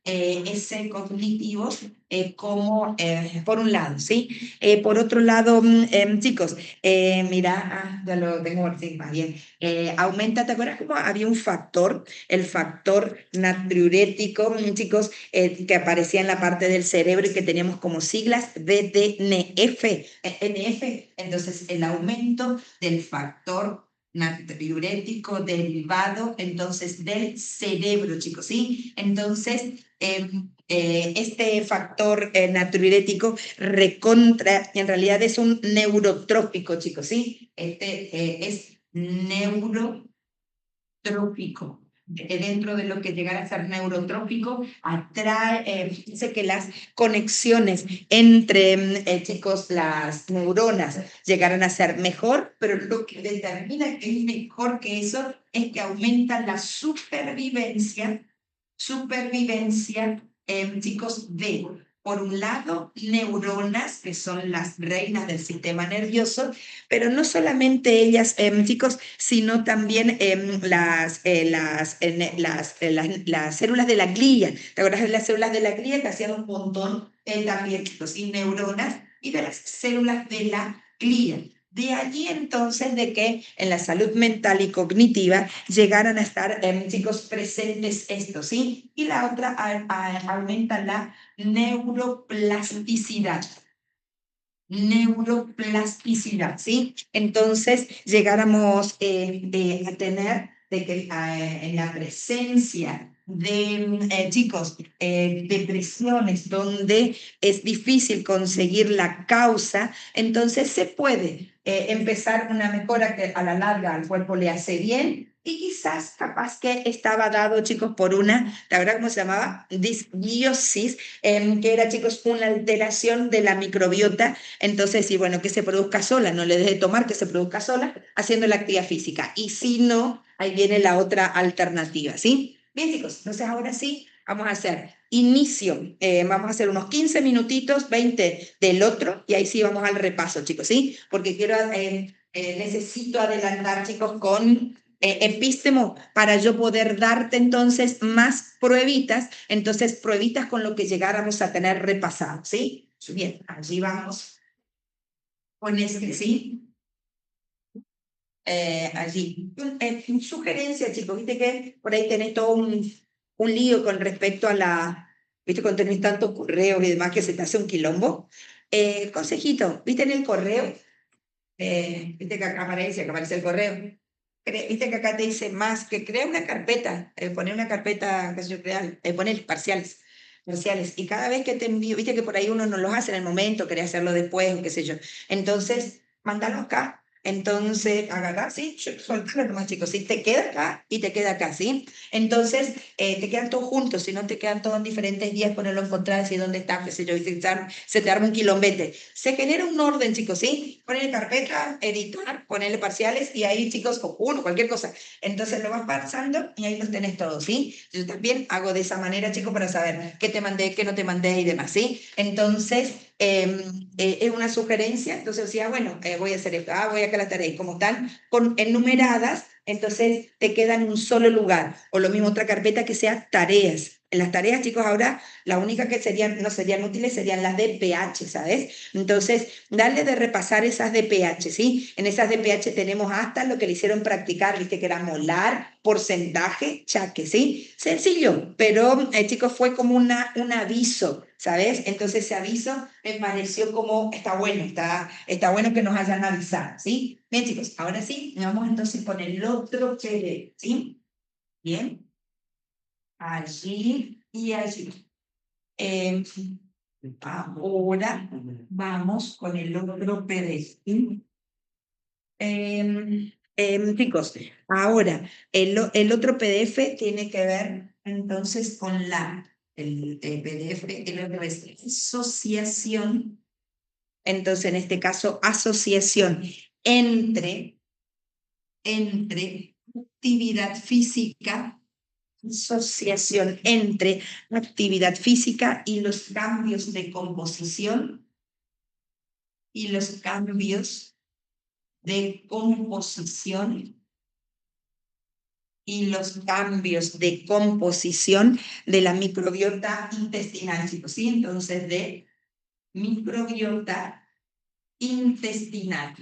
ese cognitivos como por un lado, ¿sí? Por otro lado, chicos, mira, ya lo tengo sí, más bien, aumenta, ¿te acuerdas cómo había un factor, el factor natriurético, chicos, que aparecía en la parte del cerebro y que teníamos como siglas BDNF, NF, entonces el aumento del factor natriurético derivado entonces del cerebro, chicos, ¿sí? Entonces, este factor natriurético en realidad es un neurotrópico, chicos, ¿sí? Es neurotrópico. Dentro de lo que llegara a ser neurotrópico, dice que las conexiones entre, chicos, las neuronas llegarán a ser mejor, pero lo que determina que es mejor que eso es que aumenta la supervivencia, chicos, de por un lado, neuronas, que son las reinas del sistema nervioso, pero no solamente ellas, chicos, sino también las células de la glía. ¿Te acuerdas de las células de la glía que hacían un montón también, chicos? Y neuronas y de las células de la glía. De allí entonces de que en la salud mental y cognitiva llegaran a estar, chicos, presentes esto, ¿sí? Y la otra aumenta la neuroplasticidad. Neuroplasticidad, ¿sí? Entonces llegáramos a tener de que en la presencia de, chicos, depresiones donde es difícil conseguir la causa, entonces se puede empezar una mejora que a la larga al cuerpo le hace bien y quizás capaz que estaba dado, chicos, por una, ¿te acuerdas cómo se llamaba? Disbiosis, que era, chicos, una alteración de la microbiota. Entonces, sí, bueno, que se produzca sola, no le deje de tomar, que se produzca sola, haciendo la actividad física. Y si no, ahí viene la otra alternativa, ¿sí? Bien, chicos, entonces ahora sí, vamos a hacer inicio, vamos a hacer unos 15 minutitos, 20 del otro, y ahí sí vamos al repaso, chicos, ¿sí? Porque quiero, necesito adelantar, chicos, con epístemo para yo poder darte entonces más pruebitas, entonces pruebitas con lo que llegáramos a tener repasado, ¿sí? Bien, allí vamos con este, ¿sí? Allí. Sugerencia, chicos, viste que por ahí tenés todo un lío con respecto a la, viste, cuando tenés tantos correos y demás que se te hace un quilombo. Consejito, viste en el correo, viste que aparece el correo. Viste que acá te dice más que crea una carpeta, poner una carpeta, qué sé yo, poner parciales. Parciales. Y cada vez que te envío, viste que por ahí uno no los hace en el momento, quería hacerlo después, o qué sé yo. Entonces, mándalo acá. Entonces, agarra, sí, soltalo nomás, chicos. Sí, te queda acá y te queda acá, ¿sí? Entonces, te quedan todos juntos, si no te quedan todos en diferentes días, ponerlo en encontrar, decir dónde está, qué sé yo, ¿viste? Se te arma un quilombete. Se genera un orden, chicos, ¿sí? Ponerle carpeta, editar, ponerle parciales y ahí, chicos, o uno, cualquier cosa. Entonces lo vas pasando y ahí los tenés todos, ¿sí? Yo también hago de esa manera, chicos, para saber qué te mandé, qué no te mandé y demás, ¿sí? Entonces, es una sugerencia, entonces decía, bueno, voy a hacer esto, voy a acá la tarea, y como están enumeradas, entonces te queda en un solo lugar, o lo mismo otra carpeta que sea tareas. En las tareas, chicos, ahora la única que serían, no serían útiles serían las de PH, ¿sabes? Entonces, dale de repasar esas de PH, ¿sí? En esas de PH tenemos hasta lo que le hicieron practicar, ¿viste? Que era molar, porcentaje, chaque, ¿sí? Sencillo, pero, chicos, fue como un aviso, ¿sabes? Entonces ese aviso me pareció como, está bueno que nos hayan avisado, ¿sí? Bien, chicos, ahora sí, vamos entonces con el otro PDF, ¿sí? Bien, allí y allí. Ahora vamos con el otro PDF. Chicos, ahora el otro PDF tiene que ver entonces con el PDF, el otro es asociación, entonces en este caso asociación entre, entre actividad física, asociación entre actividad física y los cambios de composición y los cambios de composición y los cambios de composición de la microbiota intestinal, chicos, ¿sí? Entonces, de microbiota intestinal.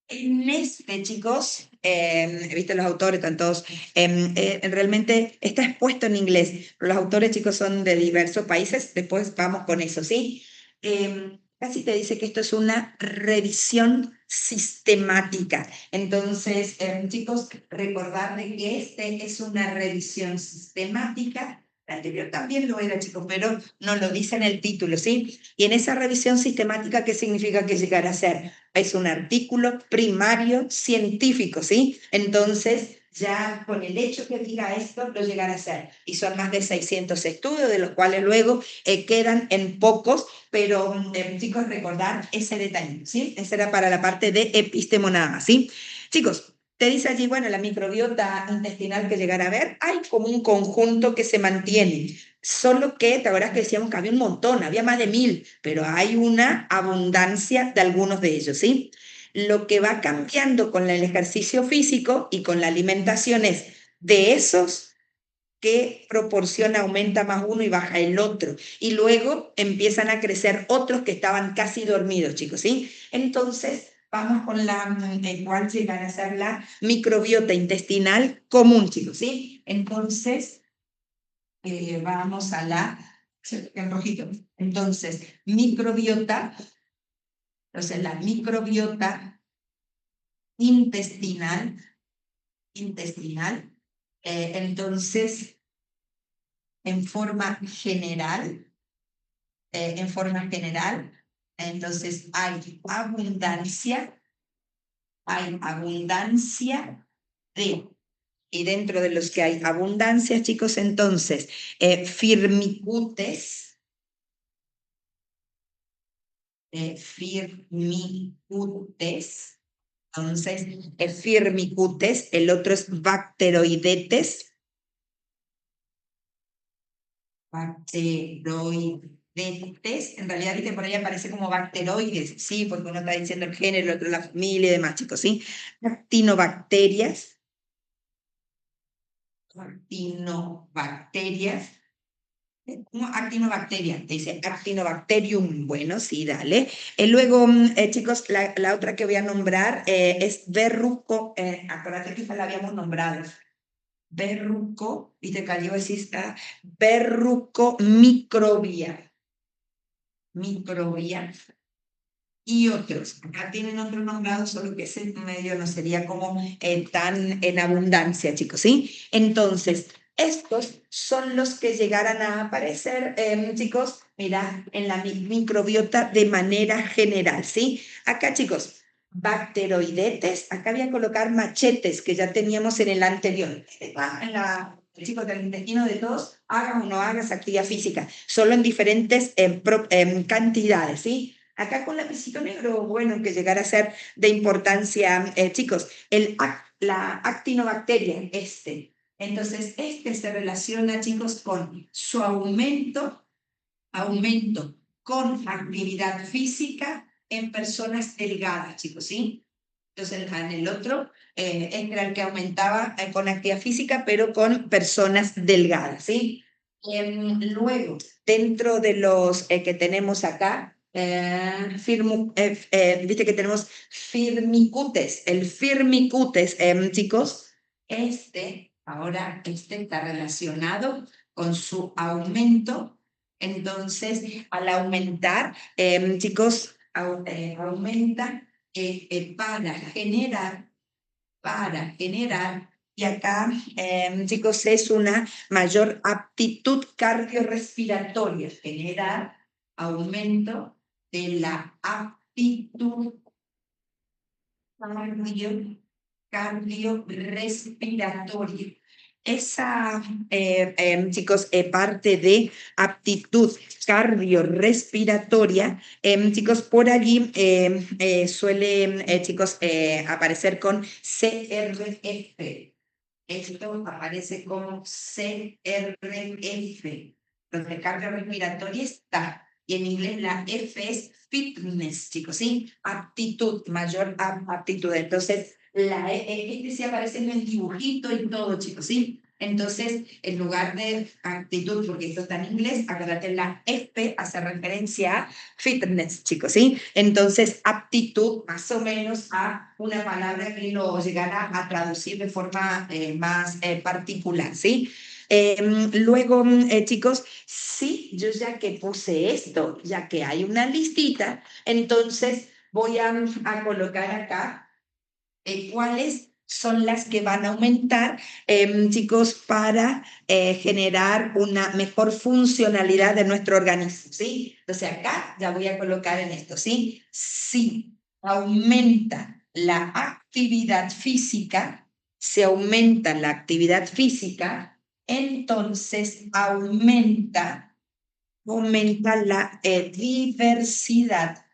En este, chicos, viste, los autores, están todos, realmente está expuesto en inglés, pero los autores, chicos, son de diversos países, después vamos con eso, ¿sí? Casi te dice que esto es una revisión sistemática. Entonces, chicos, recordar de que este es una revisión sistemática. La anterior también lo era, chicos, pero no lo dice en el título, ¿sí? Y en esa revisión sistemática, ¿qué significa que llegar a ser? Es un artículo primario científico, ¿sí? Entonces, ya con el hecho que diga esto, lo llegará a ser. Y son más de 600 estudios, de los cuales luego quedan en pocos, pero chicos, recordar ese detalle, ¿sí? Esa era para la parte de epistemo nada más, ¿sí? Chicos, te dice allí, bueno, la microbiota intestinal que llegar a ver, hay como un conjunto que se mantiene. Solo que, te acuerdas que decíamos que había un montón, había más de 1000, pero hay una abundancia de algunos de ellos, ¿sí? Lo que va cambiando con el ejercicio físico y con la alimentación es de esos qué proporción aumenta más uno y baja el otro. Y luego empiezan a crecer otros que estaban casi dormidos, chicos, ¿sí? Entonces, vamos con cuál llegará a ser la microbiota intestinal común, chicos, ¿sí? Entonces, vamos a en rojito. Entonces, la microbiota intestinal, entonces, en forma general, entonces hay abundancia y dentro de los que hay abundancia, chicos, entonces, firmicutes, entonces, firmicutes, el otro es bacteroidetes, en realidad, viste, por ahí aparece como bacteroides, sí, porque uno está diciendo el género, el otro la familia y demás, chicos, ¿sí? Actinobacterias, ¿cómo actinobacteria? Te dice actinobacterium, bueno, sí, dale. Luego, chicos, la otra que voy a nombrar es acuérdate que esta la habíamos nombrado, viste que yo decís, verruco microbia y otros. Acá tienen otro nombrado, solo que ese medio no sería como tan en abundancia, chicos, ¿sí? Entonces, estos son los que llegaran a aparecer, chicos, mira, en la microbiota de manera general, ¿sí? Acá, chicos, bacteroidetes, acá voy a colocar machetes que ya teníamos en el anterior. Chicos, del intestino de todos, hagas o no hagas actividad física, solo en diferentes cantidades, ¿sí? Acá con lapicito negro, bueno, que llegara a ser de importancia, chicos, la actinobacteria, Entonces, se relaciona, chicos, con su aumento con actividad física en personas delgadas, chicos, ¿sí? Entonces, en el otro, era el que aumentaba con actividad física, pero con personas delgadas, ¿sí? Luego, dentro de los que tenemos acá, viste que tenemos firmicutes. El firmicutes, chicos, ahora está relacionado con su aumento. Entonces, al aumentar, chicos, aumenta para generar, y acá, chicos, es una mayor aptitud cardiorrespiratoria, generar aumento de la aptitud cardiorrespiratoria. Esa, chicos, parte de aptitud cardiorrespiratoria, chicos, por allí suele, chicos, aparecer con CRF. Esto aparece como CRF. Entonces, cardiorrespiratoria está. Y en inglés la F es fitness, chicos, ¿sí? Aptitud, mayor aptitud. Entonces, sí aparece en el dibujito y todo, chicos, ¿sí? Entonces, en lugar de actitud, porque esto está en inglés, acuérdate, la F hace referencia a fitness, chicos, ¿sí? Entonces, aptitud, más o menos, a una palabra que lo llegará a traducir de forma más particular, ¿sí? Luego, chicos, sí, yo ya que puse esto, ya que hay una listita, entonces voy a colocar acá cuáles son las que van a aumentar, chicos, para generar una mejor funcionalidad de nuestro organismo, ¿sí? Entonces acá ya voy a colocar en esto, ¿sí? Si aumenta la actividad física, se aumenta la actividad física, entonces aumenta la diversidad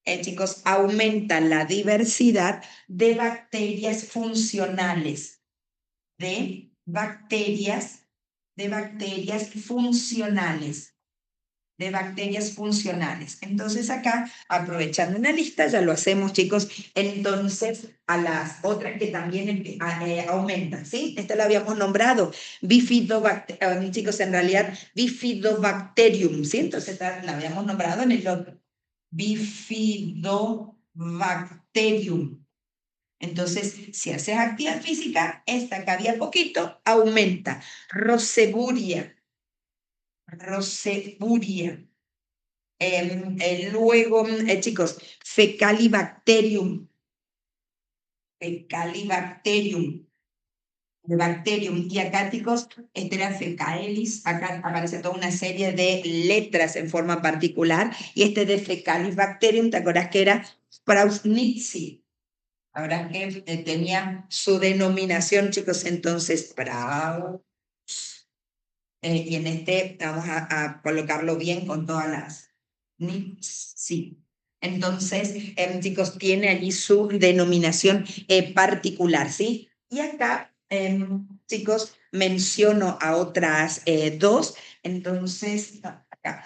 chicos, aumenta la diversidad de bacterias funcionales, de bacterias funcionales. Entonces acá, aprovechando una lista, ya lo hacemos, chicos, entonces a las otras que también aumentan, ¿sí? Esta la habíamos nombrado, chicos, en realidad, Bifidobacterium, ¿sí? Entonces esta la habíamos nombrado en el otro, Bifidobacterium. Entonces, si haces actividad física, esta que había poquito, aumenta. Roseburia. Luego, chicos, Fecalibacterium, de bacterium. Y acá, chicos, este era Fecaelis. Acá aparece toda una serie de letras en forma particular. Y este de Fecalibacterium, ¿te acordás que era Sprausnitzii? Ahora que tenía su denominación, chicos, entonces Spraus. Y en este vamos a colocarlo bien con todas las NIPS, sí. Entonces, chicos, tiene allí su denominación particular, ¿sí? Y acá, chicos, menciono a otras dos. Entonces, no, acá.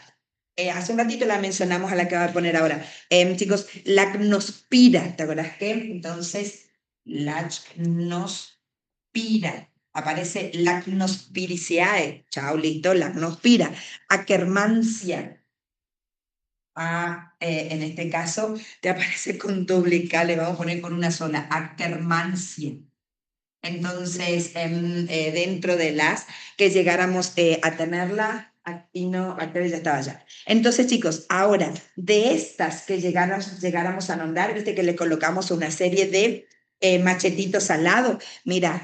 Hace un ratito la mencionamos a la que voy a poner ahora. Chicos, Lacnospira, ¿te acuerdas qué? Entonces, Lacnospira. Aparece Lacnospiraceae, chao, listo, Lacnospira. Akkermansia, en este caso te aparece con doble K, le vamos a poner con una sola, Akkermansia. Entonces, dentro de las que llegáramos a tenerla, aquí no, aquí ya estaba ya. Entonces, chicos, ahora, de estas que llegáramos a nombrar, viste que le colocamos una serie de machetitos al lado. Mira,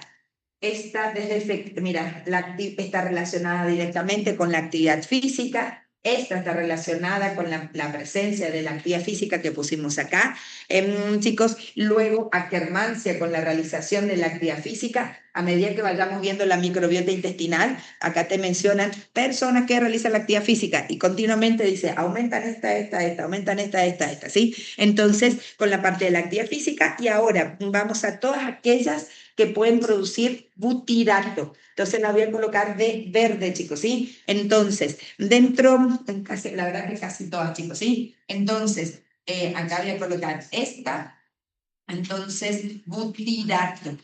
mira, está relacionada directamente con la actividad física. Esta está relacionada con la presencia de la actividad física que pusimos acá. Chicos, luego Akkermansia con la realización de la actividad física. A medida que vayamos viendo la microbiota intestinal, acá te mencionan personas que realizan la actividad física y continuamente dice, aumentan esta, aumentan esta, ¿sí? Entonces, con la parte de la actividad física y ahora vamos a todas aquellas que pueden producir butirato. Entonces la voy a colocar de verde, chicos, ¿sí? Entonces, la verdad que casi todas, chicos, ¿sí? Entonces, acá voy a colocar esta, entonces, butirato.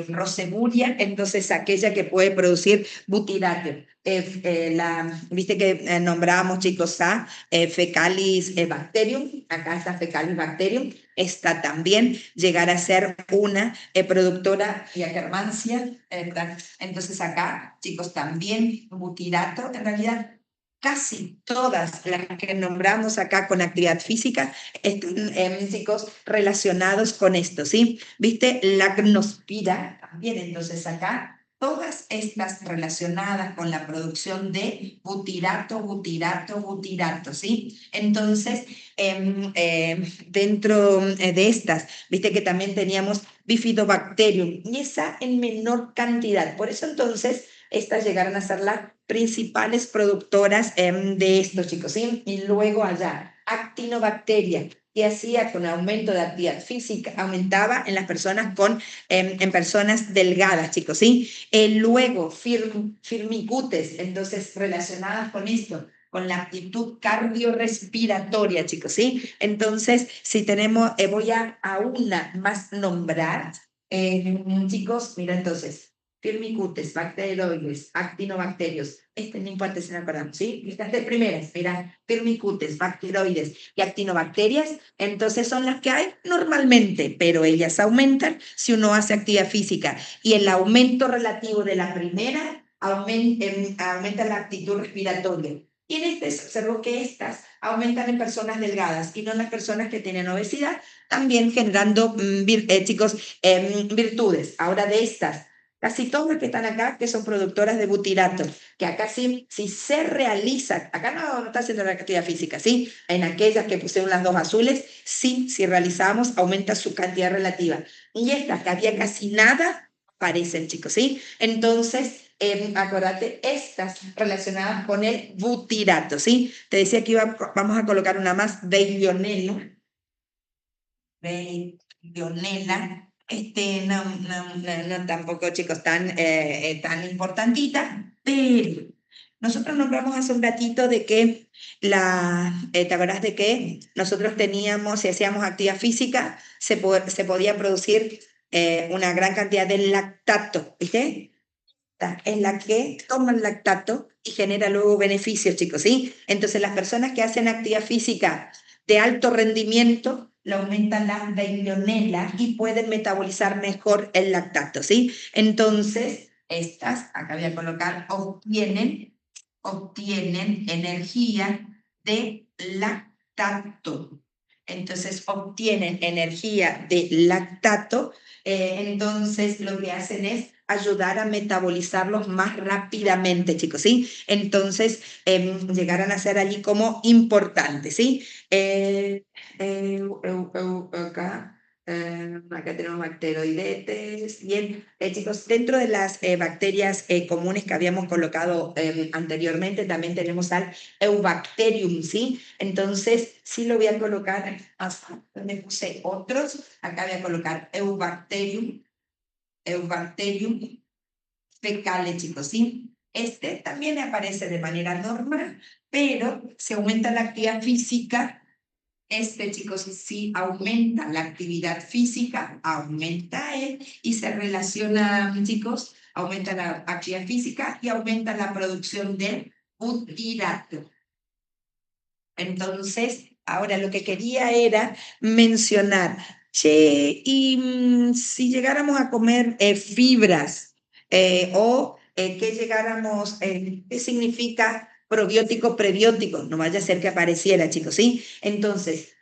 Roseburia, entonces aquella que puede producir butirato. Viste que nombrábamos, chicos, a Fecalis bacterium, acá está Fecalis bacterium, esta también llegará a ser una productora y Akkermansia, entonces acá, chicos, también butirato, en realidad casi todas las que nombramos acá con actividad física están, chicos, relacionados con esto, ¿sí? ¿Viste? Lacnospira también, entonces acá, todas estas relacionadas con la producción de butirato, ¿sí? Entonces, dentro de estas, viste que también teníamos Bifidobacterium, y esa en menor cantidad. Por eso entonces, estas llegaron a ser las principales productoras de estos, chicos, ¿sí? Y luego allá, Actinobacteria, que hacía con aumento de actividad física, aumentaba en las personas en personas delgadas, chicos, ¿sí? Luego, firmicutes, entonces relacionadas con esto, con la aptitud cardiorrespiratoria, chicos, ¿sí? Entonces, si tenemos, voy a una más nombrar, chicos, mira, entonces, firmicutes, bacteroides, actinobacterios. Este no importa si no acordamos, ¿sí? Estas tres primeras, mira, firmicutes, bacteroides y actinobacterias, entonces son las que hay normalmente, pero ellas aumentan si uno hace actividad física. Y el aumento relativo de la primera aumenta la actitud respiratoria. Y en este se observó que estas aumentan en personas delgadas y no en las personas que tienen obesidad, también generando, chicos, virtudes. Ahora de estas, casi todas las que están acá, que son productoras de butirato, que acá sí, si se realiza, acá no está haciendo la actividad física, ¿sí? En aquellas que pusieron las dos azules, sí, si realizamos, aumenta su cantidad relativa. Y estas que había casi nada, aparecen, chicos, ¿sí? Entonces, acordate, estas relacionadas con el butirato, ¿sí? Te decía que vamos a colocar una más, Veillonella, Legionela, no tampoco, chicos, tan importantita, pero nosotros nombramos hace un ratito de que ¿te acordás de que nosotros teníamos, si hacíamos actividad física, se podía producir una gran cantidad de lactato, ¿viste? Es la que toma el lactato y genera luego beneficios, chicos, ¿sí? Entonces, las personas que hacen actividad física de alto rendimiento le aumentan la veillonela y pueden metabolizar mejor el lactato, ¿sí? Entonces, estas, acá voy a colocar, obtienen energía de lactato. Entonces, obtienen energía de lactato, entonces lo que hacen es ayudar a metabolizarlos más rápidamente, chicos, ¿sí? Entonces, llegarán a ser allí como importantes, ¿sí? Acá, acá tenemos bacteroidetes. Bien, chicos, dentro de las bacterias comunes que habíamos colocado anteriormente, también tenemos al Eubacterium, ¿sí? Entonces, sí lo voy a colocar hasta donde puse otros. Acá voy a colocar Eubacterium fecales, chicos, ¿sí? Este también aparece de manera normal, pero se aumenta la actividad física. Chicos, sí aumenta la actividad física, aumenta él y se relaciona, chicos, aumenta la actividad física y aumenta la producción de butirato. Entonces, ahora lo que quería era mencionar, che, y si llegáramos a comer fibras que llegáramos, ¿qué significa probiótico, prebiótico? No vaya a ser que apareciera, chicos, ¿sí? Entonces,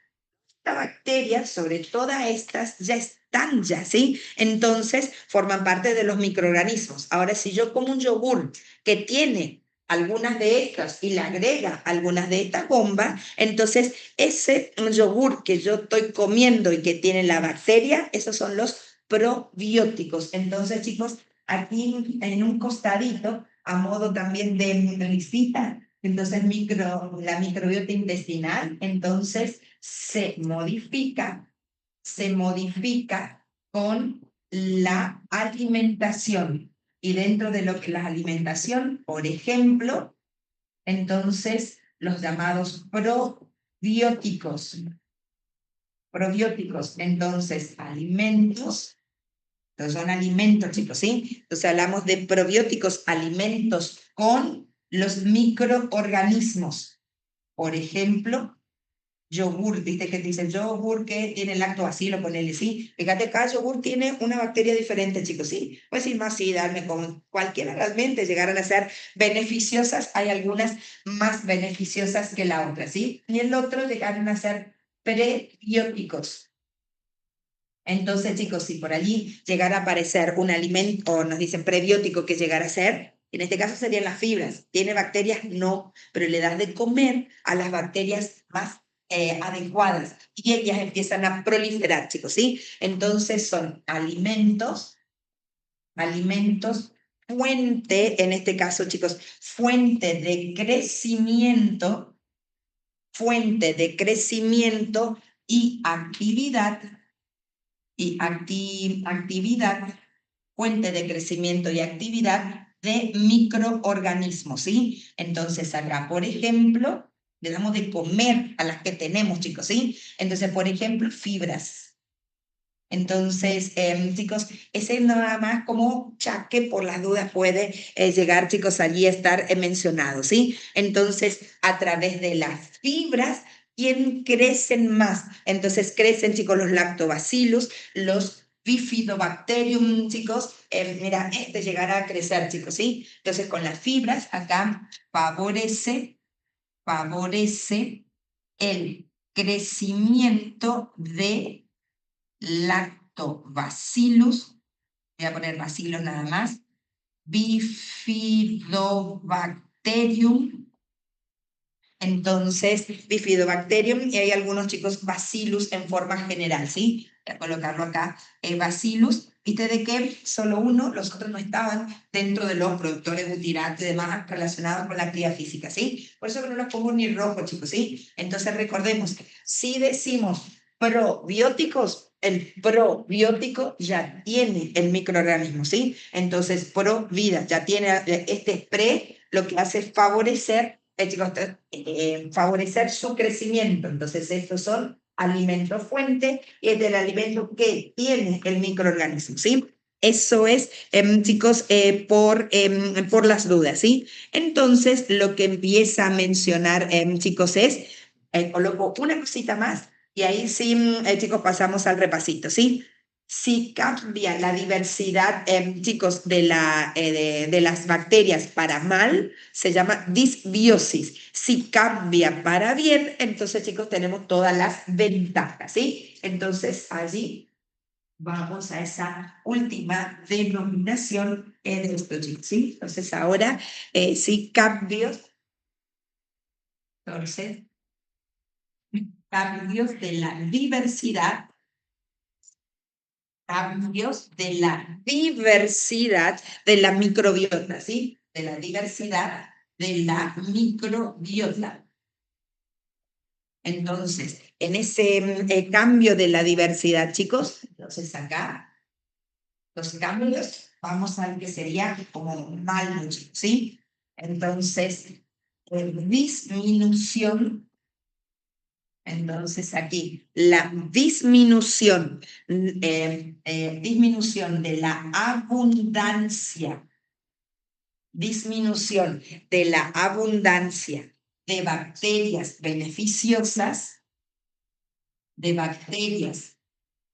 las bacterias, sobre todas estas, ya están ya, ¿sí? Entonces, forman parte de los microorganismos. Ahora, si yo como un yogur que tiene algunas de estas y le agrega algunas de estas bombas, entonces ese yogur que yo estoy comiendo y que tiene la bacteria, esos son los probióticos. Entonces, chicos, aquí en un costadito, a modo también de visita, entonces la microbiota intestinal, entonces se modifica con la alimentación. Y dentro de lo que la alimentación, por ejemplo, entonces los llamados probióticos. Probióticos, entonces alimentos, entonces son alimentos, chicos, ¿sí? Entonces hablamos de probióticos, alimentos con los microorganismos. Por ejemplo, yogur, viste que dice yogur que tiene lactobacilo, ponele, sí. Fíjate, cada yogur tiene una bacteria diferente, chicos, sí. Pues sin más, sí, darme con cualquiera realmente llegaron a ser beneficiosas. Hay algunas más beneficiosas que la otra, sí. Y el otro llegaron a ser prebióticos. Entonces, chicos, si por allí llegara a aparecer un alimento, o nos dicen prebiótico que llegara a ser, en este caso serían las fibras. ¿Tiene bacterias? No, pero le das de comer a las bacterias más adecuadas y ellas empiezan a proliferar, chicos, ¿sí? Entonces son alimentos, fuente, en este caso, chicos, fuente de crecimiento actividad, fuente de crecimiento y actividad de microorganismos, ¿sí? Entonces acá, por ejemplo, le damos de comer a las que tenemos, chicos, ¿sí? Entonces, por ejemplo, fibras. Entonces, chicos, ese nada más como chaque por las dudas puede llegar, chicos, allí a estar mencionado, ¿sí? Entonces, a través de las fibras, ¿quién crecen más? Entonces, crecen, chicos, los lactobacillus, los bifidobacterium, chicos, mira, llegará a crecer, chicos, ¿sí? Entonces, con las fibras, acá favorece el crecimiento de lactobacillus, voy a poner bacillus nada más, bifidobacterium, entonces bifidobacterium, y hay algunos, chicos, bacillus en forma general, ¿sí? Voy a colocarlo acá, bacillus, ¿viste de qué? Solo uno, los otros no estaban dentro de los productores butirato y demás relacionados con la actividad física, ¿sí? Por eso que no los pongo ni rojo, chicos, ¿sí? Entonces recordemos, si decimos probióticos, el probiótico ya tiene el microorganismo, ¿sí? Entonces, provida ya tiene este pre, lo que hace es favorecer, chicos, favorecer su crecimiento. Entonces, estos son alimentos fuente y es del alimento que tiene el microorganismo, ¿sí? Eso es, chicos, por las dudas, ¿sí? Entonces, lo que empieza a mencionar, chicos, es, coloco una cosita más y ahí sí, chicos, pasamos al repasito, ¿sí? Si cambia la diversidad, chicos, de las bacterias para mal, se llama disbiosis. Si cambia para bien, entonces, chicos, tenemos todas las ventajas, ¿sí? Entonces, allí vamos a esa última denominación de esto, chicos, ¿sí? Entonces, ahora, sí, cambios, entonces, cambios de la diversidad, cambios de la diversidad de la microbiota, ¿sí? De la diversidad de la microbiota. Entonces, en ese cambio de la diversidad, chicos, entonces acá los cambios, vamos al que sería como mal, ¿sí? Entonces, disminución. Entonces aquí, la disminución de la abundancia, disminución de la abundancia de bacterias beneficiosas, de bacterias,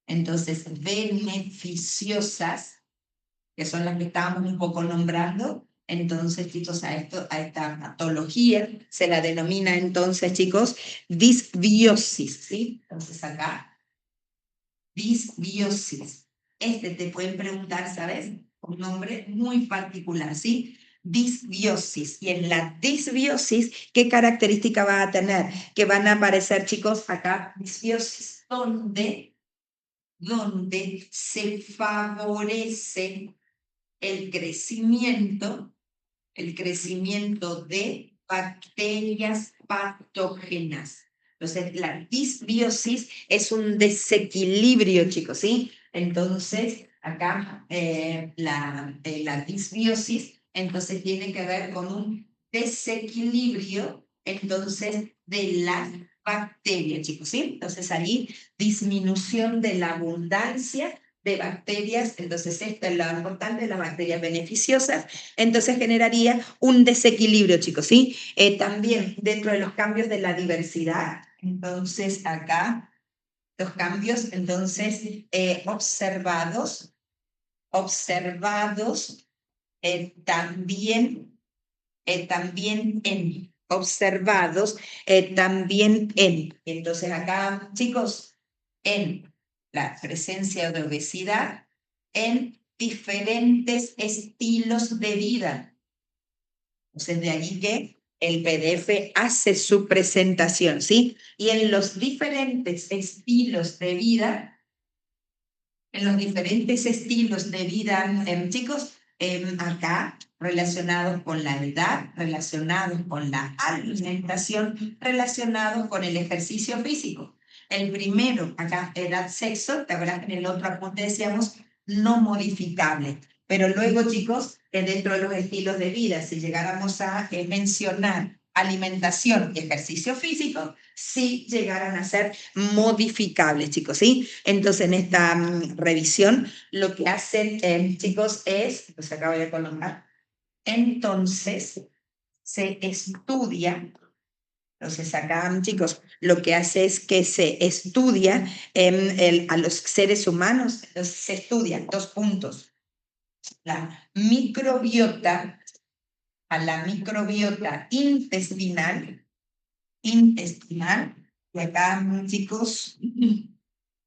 entonces beneficiosas, que son las que estábamos un poco nombrando. Entonces, chicos, a esta patología se la denomina entonces, chicos, disbiosis, ¿sí? Entonces acá, disbiosis. Te pueden preguntar, ¿sabes? Un nombre muy particular, ¿sí? Disbiosis. Y en la disbiosis, ¿qué característica va a tener? Que van a aparecer, chicos, acá, disbiosis, donde se favorece el crecimiento de bacterias patógenas. Entonces, la disbiosis es un desequilibrio, chicos, ¿sí? Entonces, acá la disbiosis, entonces tiene que ver con un desequilibrio, entonces, de las bacterias, chicos, ¿sí? Entonces, allí, disminución de la abundancia de bacterias, entonces esto es lo importante, las bacterias beneficiosas, entonces generaría un desequilibrio, chicos, ¿sí? También dentro de los cambios de la diversidad, entonces acá los cambios, entonces observados también en. Entonces acá, chicos, en la presencia de obesidad, en diferentes estilos de vida. Entonces de allí que el PDF hace su presentación, ¿sí? Y en los diferentes estilos de vida, chicos, acá relacionados con la edad, relacionados con la alimentación, relacionados con el ejercicio físico. El primero, acá, edad, sexo, te acuerdas que en el otro apunte decíamos no modificable. Pero luego, chicos, dentro de los estilos de vida, si llegáramos a mencionar alimentación y ejercicio físico, sí llegaran a ser modificables, chicos, ¿sí? Entonces, en esta revisión, lo que hacen, chicos, es, pues acabo de colocar, entonces, se estudia. Entonces, acá, chicos, lo que hace es que se estudia a los seres humanos, entonces se estudian 2 puntos. La microbiota, a la microbiota intestinal, y acá, chicos,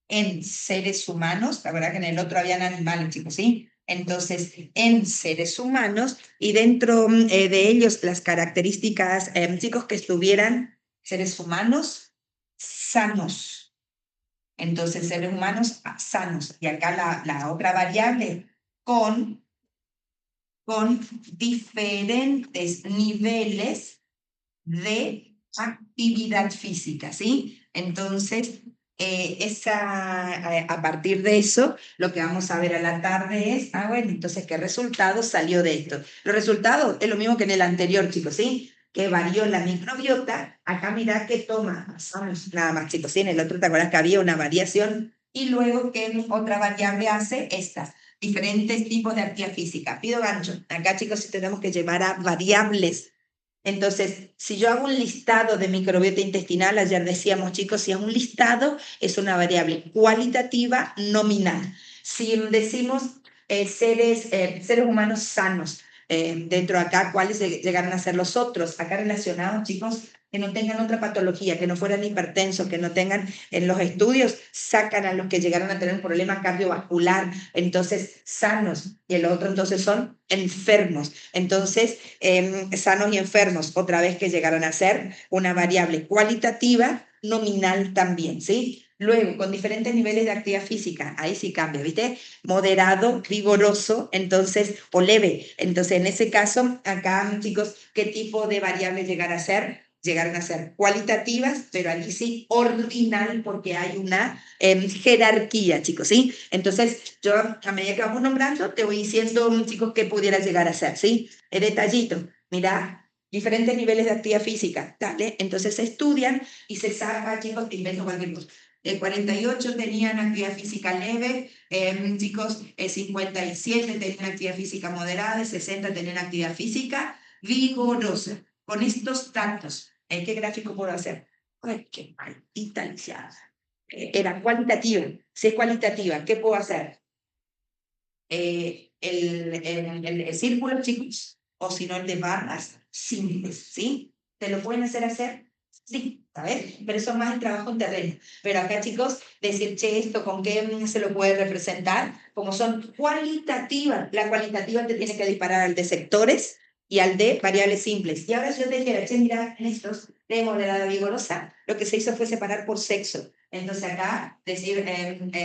en seres humanos, la verdad que en el otro habían animales, chicos, ¿sí? Entonces, en seres humanos y dentro de ellos las características, chicos, que estuvieran seres humanos sanos. Entonces, seres humanos sanos. Y acá la otra variable, con diferentes niveles de actividad física, ¿sí? Entonces, A partir de eso, lo que vamos a ver a la tarde es, bueno, entonces, ¿qué resultado salió de esto? Los resultados es lo mismo que en el anterior, chicos, ¿sí? Que varió la microbiota. Acá mirá que toma, pasamos nada más, chicos, ¿sí? En el otro, ¿te acuerdas que había una variación? Y luego, ¿qué otra variable hace? Estas, diferentes tipos de actividad física. Pido gancho. Acá, chicos, sí tenemos que llevar a variables. Entonces, si yo hago un listado de microbiota intestinal, ayer decíamos, chicos, si es un listado, es una variable cualitativa nominal. Si decimos seres humanos sanos, dentro de acá, ¿cuáles llegaron a ser los otros? Acá relacionados, chicos, que no tengan otra patología, que no fueran hipertensos, que no tengan, en los estudios, sacan a los que llegaron a tener un problema cardiovascular, entonces sanos, y el otro entonces son enfermos. Entonces, sanos y enfermos, otra vez que llegaron a ser una variable cualitativa nominal también, ¿sí? Luego, con diferentes niveles de actividad física, ahí sí cambia, ¿viste? Moderado, vigoroso, entonces, o leve. Entonces, en ese caso, acá, chicos, ¿qué tipo de variable llegar a ser? Llegaron a ser cualitativas, pero aquí sí ordinal, porque hay una jerarquía, chicos, ¿sí? Entonces, yo a medida que vamos nombrando, te voy diciendo, chicos, qué pudiera llegar a ser, ¿sí? El detallito, mira, diferentes niveles de actividad física, ¿vale? Entonces se estudian y se saca, chicos, te invento cualquier cosa. 48 tenían actividad física leve, chicos, 57 tenían actividad física moderada, 60 tenían actividad física vigorosa. Con estos datos, ¿qué gráfico puedo hacer? ¡Ay, qué maldita lisiada! Era cualitativa. Si es cualitativa, ¿qué puedo hacer? El círculo, chicos, o si no el de barras simples, ¿sí? ¿Te lo pueden hacer? Sí, ¿sabes? Pero eso es más el trabajo en terreno. Pero acá, chicos, decir, che, esto, ¿con qué se lo puede representar? Como son cualitativas, la cualitativa te tiene que disparar al de sectores y al de variables simples. Y ahora yo te dijera, che, mira, en estos de moderada vigorosa, lo que se hizo fue separar por sexo. Entonces acá decir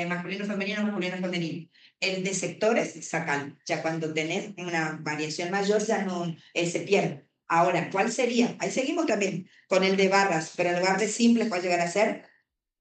masculino, femenino, femenino. El de sectores, sacan. Ya cuando tenés una variación mayor, ya no se pierde. Ahora, ¿cuál sería? Ahí seguimos también con el de barras, pero en lugar de simples puede llegar a ser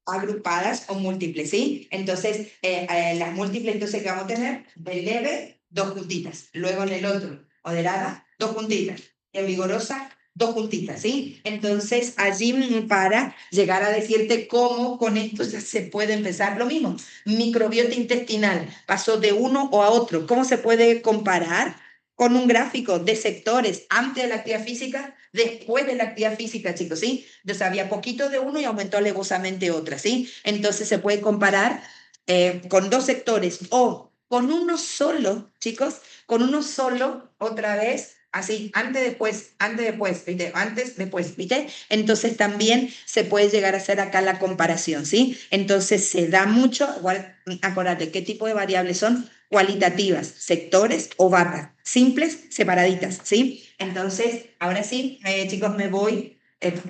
agrupadas o múltiples, ¿sí? Entonces, las múltiples, entonces, ¿qué vamos a tener? De leve, dos puntitas. Luego en el otro, moderada, dos puntitas. En vigorosa, dos puntitas, ¿sí? Entonces, allí para llegar a decirte cómo con esto ya se puede empezar lo mismo. Microbiota intestinal pasó de uno o a otro. ¿Cómo se puede comparar? Con un gráfico de sectores antes de la actividad física, después de la actividad física, chicos, ¿sí? Entonces había poquito de uno y aumentó alevosamente otra, ¿sí? Entonces se puede comparar con dos sectores o con uno solo, chicos, con uno solo, otra vez, así, ¿viste? Antes, después, ¿viste? Entonces también se puede llegar a hacer acá la comparación, ¿sí? Entonces se da mucho, igual, acuérdate, ¿qué tipo de variables son? Cualitativas, sectores o barras, simples, separaditas, ¿sí? Entonces, ahora sí, chicos, me voy.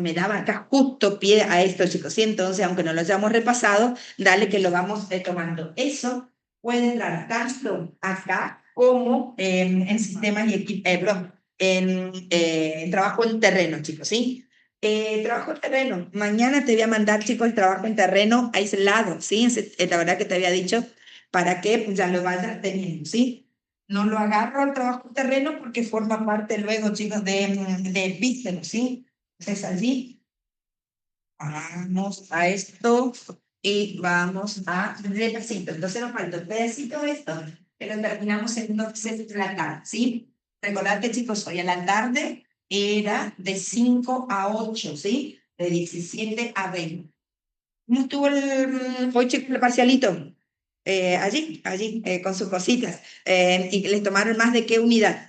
Me daba acá justo pie a esto, chicos, ¿sí? Entonces, aunque no lo hayamos repasado, dale que lo vamos tomando. Eso puede entrar tanto acá como en sistemas y equipos, en trabajo en terreno, chicos, ¿sí? Trabajo en terreno. Mañana te voy a mandar, chicos, el trabajo en terreno aislado, ¿sí? La verdad que te había dicho para que ya lo vayas teniendo, ¿sí? No lo agarro al trabajo en terreno porque forma parte luego, chicos, de víscero, ¿sí? Entonces allí vamos a esto y vamos a repasito. Entonces nos falta un pedacito de esto, pero terminamos entonces la tarde, ¿sí? Recordad que, chicos, hoy a la tarde era de 5 a 8, ¿sí? De 17 a 20. ¿Cómo estuvo hoy, chicos, el parcialito? Allí, con sus cositas. ¿Y les tomaron más de qué unidad?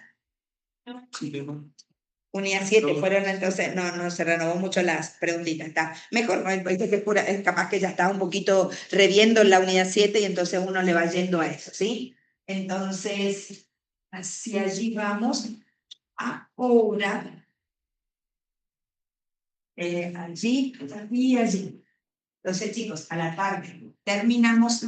Unidad 7 fueron, entonces no se renovó mucho las preguntitas. Está mejor, ¿no? Es capaz que ya está un poquito reviendo en la unidad 7 y entonces uno le va yendo a eso, ¿sí? Entonces, hacia allí vamos. Ahora, allí y allí. Entonces, chicos, a la tarde terminamos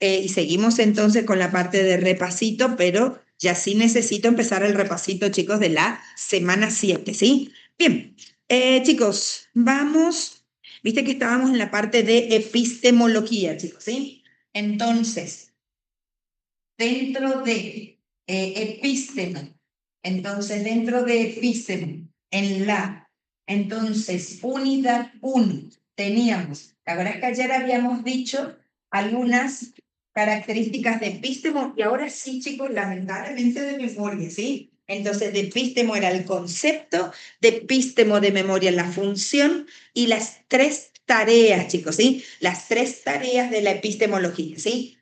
y seguimos entonces con la parte de repasito, pero ya sí necesito empezar el repasito, chicos, de la semana 7, ¿sí? Bien, chicos, vamos. Viste que estábamos en la parte de epistemología, chicos, ¿sí? Entonces, dentro de epistemo, en la, entonces, unidad 1, teníamos, la verdad es que ayer habíamos dicho algunas características de epistemo, y ahora sí, chicos, lamentablemente de memoria, ¿sí? Entonces, de epistemo era el concepto, de epistemo de memoria la función, y las 3 tareas, chicos, ¿sí? Las 3 tareas de la epistemología, ¿sí?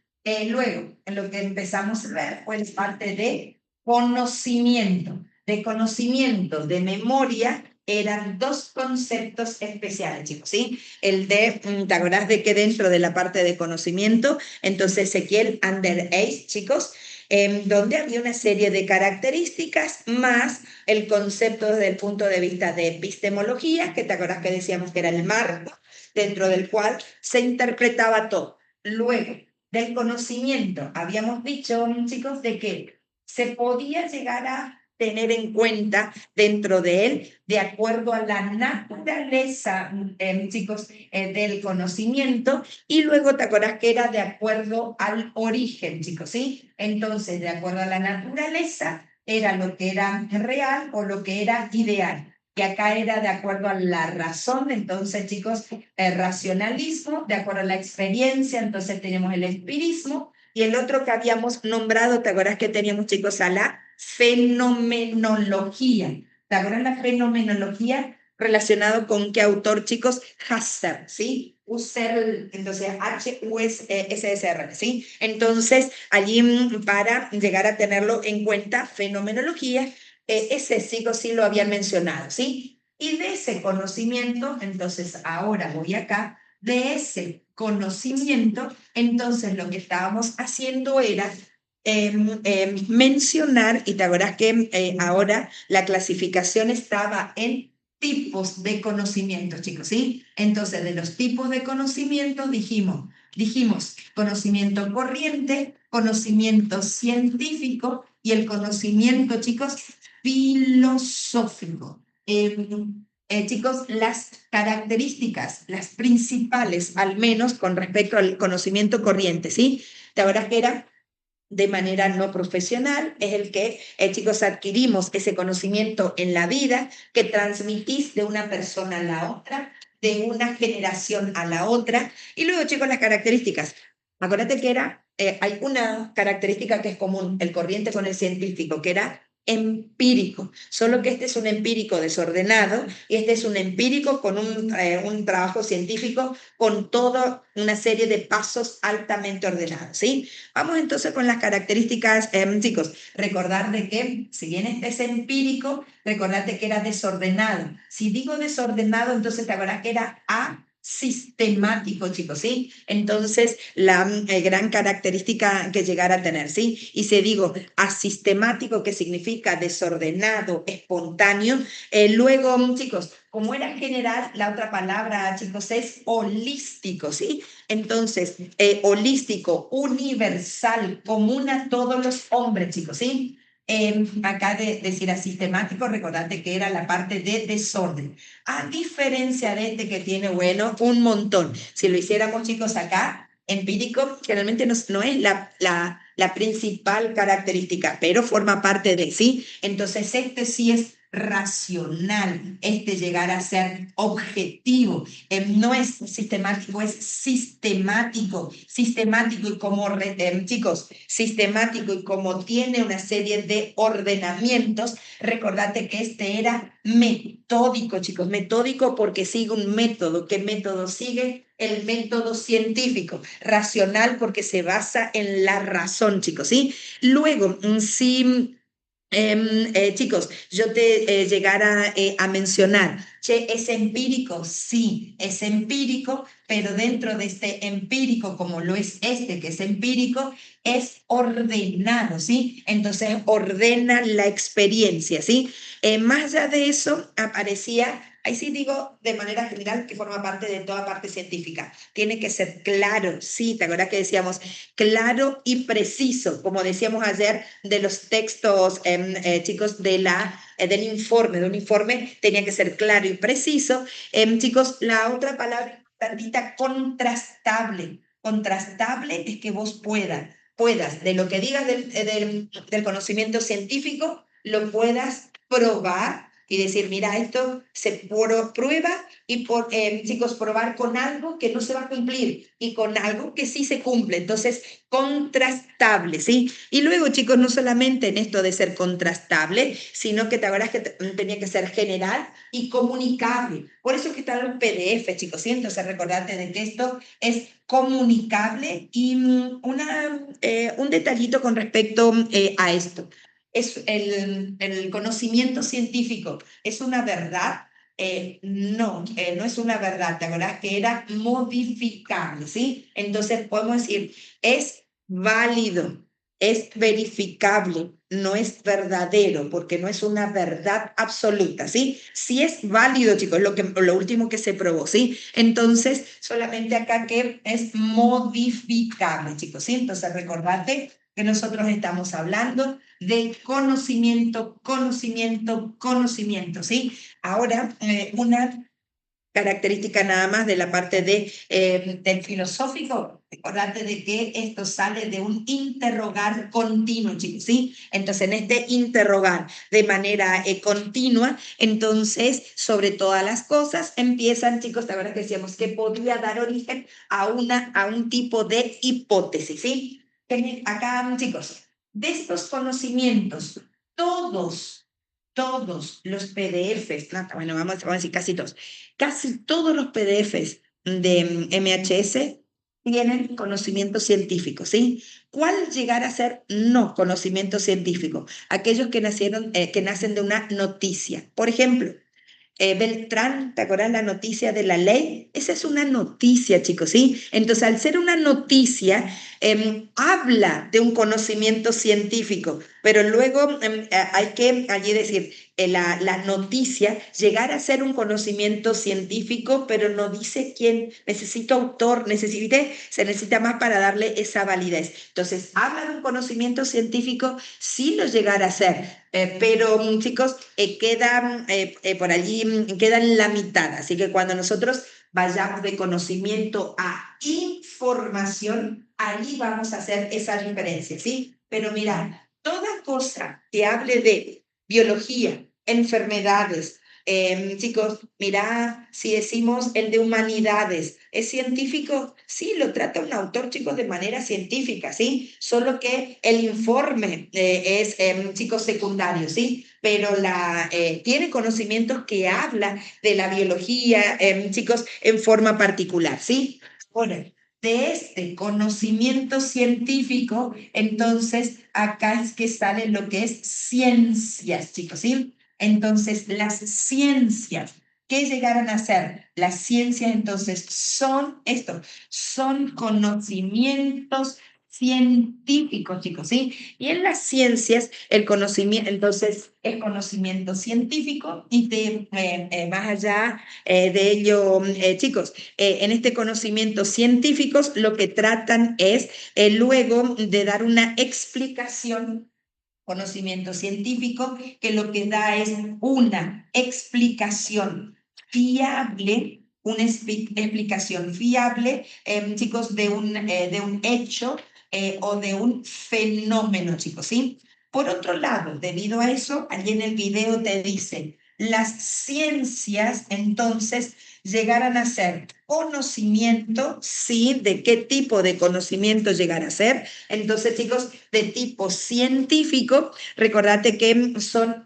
Luego, en lo que empezamos a ver fue la parte de conocimiento. De conocimiento, de memoria, eran 2 conceptos especiales, chicos, ¿sí? El de, ¿te acordás de que dentro de la parte de conocimiento, entonces Ezequiel under age, chicos, donde había una serie de características más el concepto desde el punto de vista de epistemología, que te acordás que decíamos que era el marco dentro del cual se interpretaba todo. Luego, del conocimiento, habíamos dicho, chicos, de que se podía llegar a tener en cuenta dentro de él, de acuerdo a la naturaleza, chicos, del conocimiento, y luego te acordás que era de acuerdo al origen, chicos, ¿sí? Entonces, de acuerdo a la naturaleza, era lo que era real o lo que era ideal. Que acá era de acuerdo a la razón, entonces, chicos, el racionalismo, de acuerdo a la experiencia, entonces tenemos el empirismo, y el otro que habíamos nombrado, ¿te acuerdas que teníamos, chicos, a la fenomenología? ¿Te acuerdas la fenomenología? Relacionado con qué autor, chicos, Husserl, ¿sí? Husserl, entonces H-U-S-S-R, ¿sí? Entonces, allí para llegar a tenerlo en cuenta, fenomenología, ese sí lo habían mencionado, ¿sí? Y de ese conocimiento, entonces ahora voy acá, de ese conocimiento, entonces lo que estábamos haciendo era mencionar, y te acuerdas que ahora la clasificación estaba en tipos de conocimientos, chicos, ¿sí? Entonces, de los tipos de conocimientos dijimos conocimiento corriente, conocimiento científico y el conocimiento, chicos, filosófico. Chicos, las características, las principales, al menos con respecto al conocimiento corriente, ¿sí? ¿Te acuerdas que era de manera no profesional? Es el que, chicos, adquirimos ese conocimiento en la vida, que transmitís de una persona a la otra, de una generación a la otra. Y luego, chicos, las características. Acuérdate que hay una característica que es común, el corriente con el científico, que era empírico, solo que este es un empírico desordenado y este es un empírico con un trabajo científico con toda una serie de pasos altamente ordenados, ¿sí? Vamos entonces con las características, chicos. Recordar de que, si bien este es empírico, recordate que era desordenado. Si digo desordenado, entonces te acuerdas que era asistemático, chicos, ¿sí? Entonces, la gran característica que llegara a tener, ¿sí? Y si digo asistemático, que significa desordenado, espontáneo, luego, chicos, como era general, la otra palabra, chicos, es holístico, ¿sí? Entonces, holístico, universal, común a todos los hombres, chicos, ¿sí? Acá de decir asistemático, recordate que era la parte de desorden. A diferencia de este que tiene, bueno, un montón. Si lo hiciéramos, chicos, acá, empírico, generalmente no es la principal característica, pero forma parte de sí. Entonces, este sí es racional, este llegar a ser objetivo, no es sistemático, es sistemático y como, chicos, sistemático y como tiene una serie de ordenamientos, recordate que este era metódico, chicos, metódico porque sigue un método. ¿Qué método sigue? El método científico, racional porque se basa en la razón, chicos, ¿sí? Luego, si chicos, yo te llegara a mencionar, che, ¿es empírico? Sí, es empírico, pero dentro de este empírico, como lo es este que es empírico, es ordenado, ¿sí? Entonces ordena la experiencia, ¿sí? Más allá de eso, aparecía Ahí sí digo de manera general que forma parte de toda parte científica. Tiene que ser claro, sí, ¿te acuerdas que decíamos claro y preciso? Como decíamos ayer de los textos, chicos, del informe, de un informe tenía que ser claro y preciso. Chicos, la otra palabra tantita contrastable. Contrastable es que vos puedas, de lo que digas del conocimiento científico, lo puedas probar y decir, mira, esto se prueba y chicos, probar con algo que no se va a cumplir y con algo que sí se cumple. Entonces, contrastable, ¿sí? Y luego, chicos, no solamente en esto de ser contrastable, sino que te acuerdas que tenía que ser general y comunicable. Por eso es que está el PDF, chicos, ¿sí? Entonces, recordate de que esto es comunicable y un detallito con respecto a esto. Es el conocimiento científico, ¿es una verdad? No, no es una verdad, ¿te acordás que era modificable? ¿Sí? Entonces podemos decir, es válido, es verificable, no es verdadero, porque no es una verdad absoluta, ¿sí? Sí es válido, chicos, lo último que se probó, ¿sí? Entonces, solamente acá que es modificable, chicos, ¿sí? Entonces, recordate que nosotros estamos hablando de conocimiento, conocimiento, conocimiento, ¿sí? Ahora, una característica nada más de la parte del filosófico, recordate de que esto sale de un interrogar continuo, chicos, ¿sí? Entonces, en este interrogar de manera continua, entonces, sobre todas las cosas, empiezan, chicos, la verdad que decíamos que podría dar origen a un tipo de hipótesis, ¿sí? Acá, chicos, de estos conocimientos, todos los PDFs, bueno, vamos a decir casi todos los PDFs de MHS tienen conocimiento científico, ¿sí? ¿Cuál llegará a ser no conocimiento científico? Aquellos que nacen de una noticia. Por ejemplo, Beltrán, ¿te acuerdas la noticia de la ley? Esa es una noticia, chicos, ¿sí? Entonces, al ser una noticia, habla de un conocimiento científico, pero luego hay que allí decir, la noticia llegar a ser un conocimiento científico, pero no dice quién, necesita autor, se necesita más para darle esa validez. Entonces, habla de un conocimiento científico, sí lo llegará a ser, pero chicos, por allí, queda en la mitad. Así que cuando nosotros vayamos de conocimiento a información, ahí vamos a hacer esa diferencia, ¿sí? Pero mira, toda cosa que hable de biología, enfermedades, chicos, mira, si decimos el de humanidades, ¿es científico? Sí, lo trata un autor, chicos, de manera científica, ¿sí? Solo que el informe es, chicos, secundario, ¿sí? Pero tiene conocimientos que habla de la biología, chicos, en forma particular, ¿sí? Ahora, de este conocimiento científico, entonces acá es que sale lo que es ciencias, chicos, ¿sí? Entonces, las ciencias, ¿qué llegaron a ser? Las ciencias, entonces, son esto, son conocimientos científicos, chicos, ¿sí? Y en las ciencias, el conocimiento, entonces, es conocimiento científico y más allá de ello, chicos, en este conocimiento científicos lo que tratan es luego de dar una explicación, conocimiento científico, que lo que da es una explicación fiable, una explicación fiable, chicos, de un hecho o de un fenómeno, chicos, ¿sí? Por otro lado, debido a eso, allí en el video te dice, las ciencias entonces llegarán a ser conocimiento, ¿sí? ¿De qué tipo de conocimiento llegar a ser? Entonces, chicos, de tipo científico, recordate que son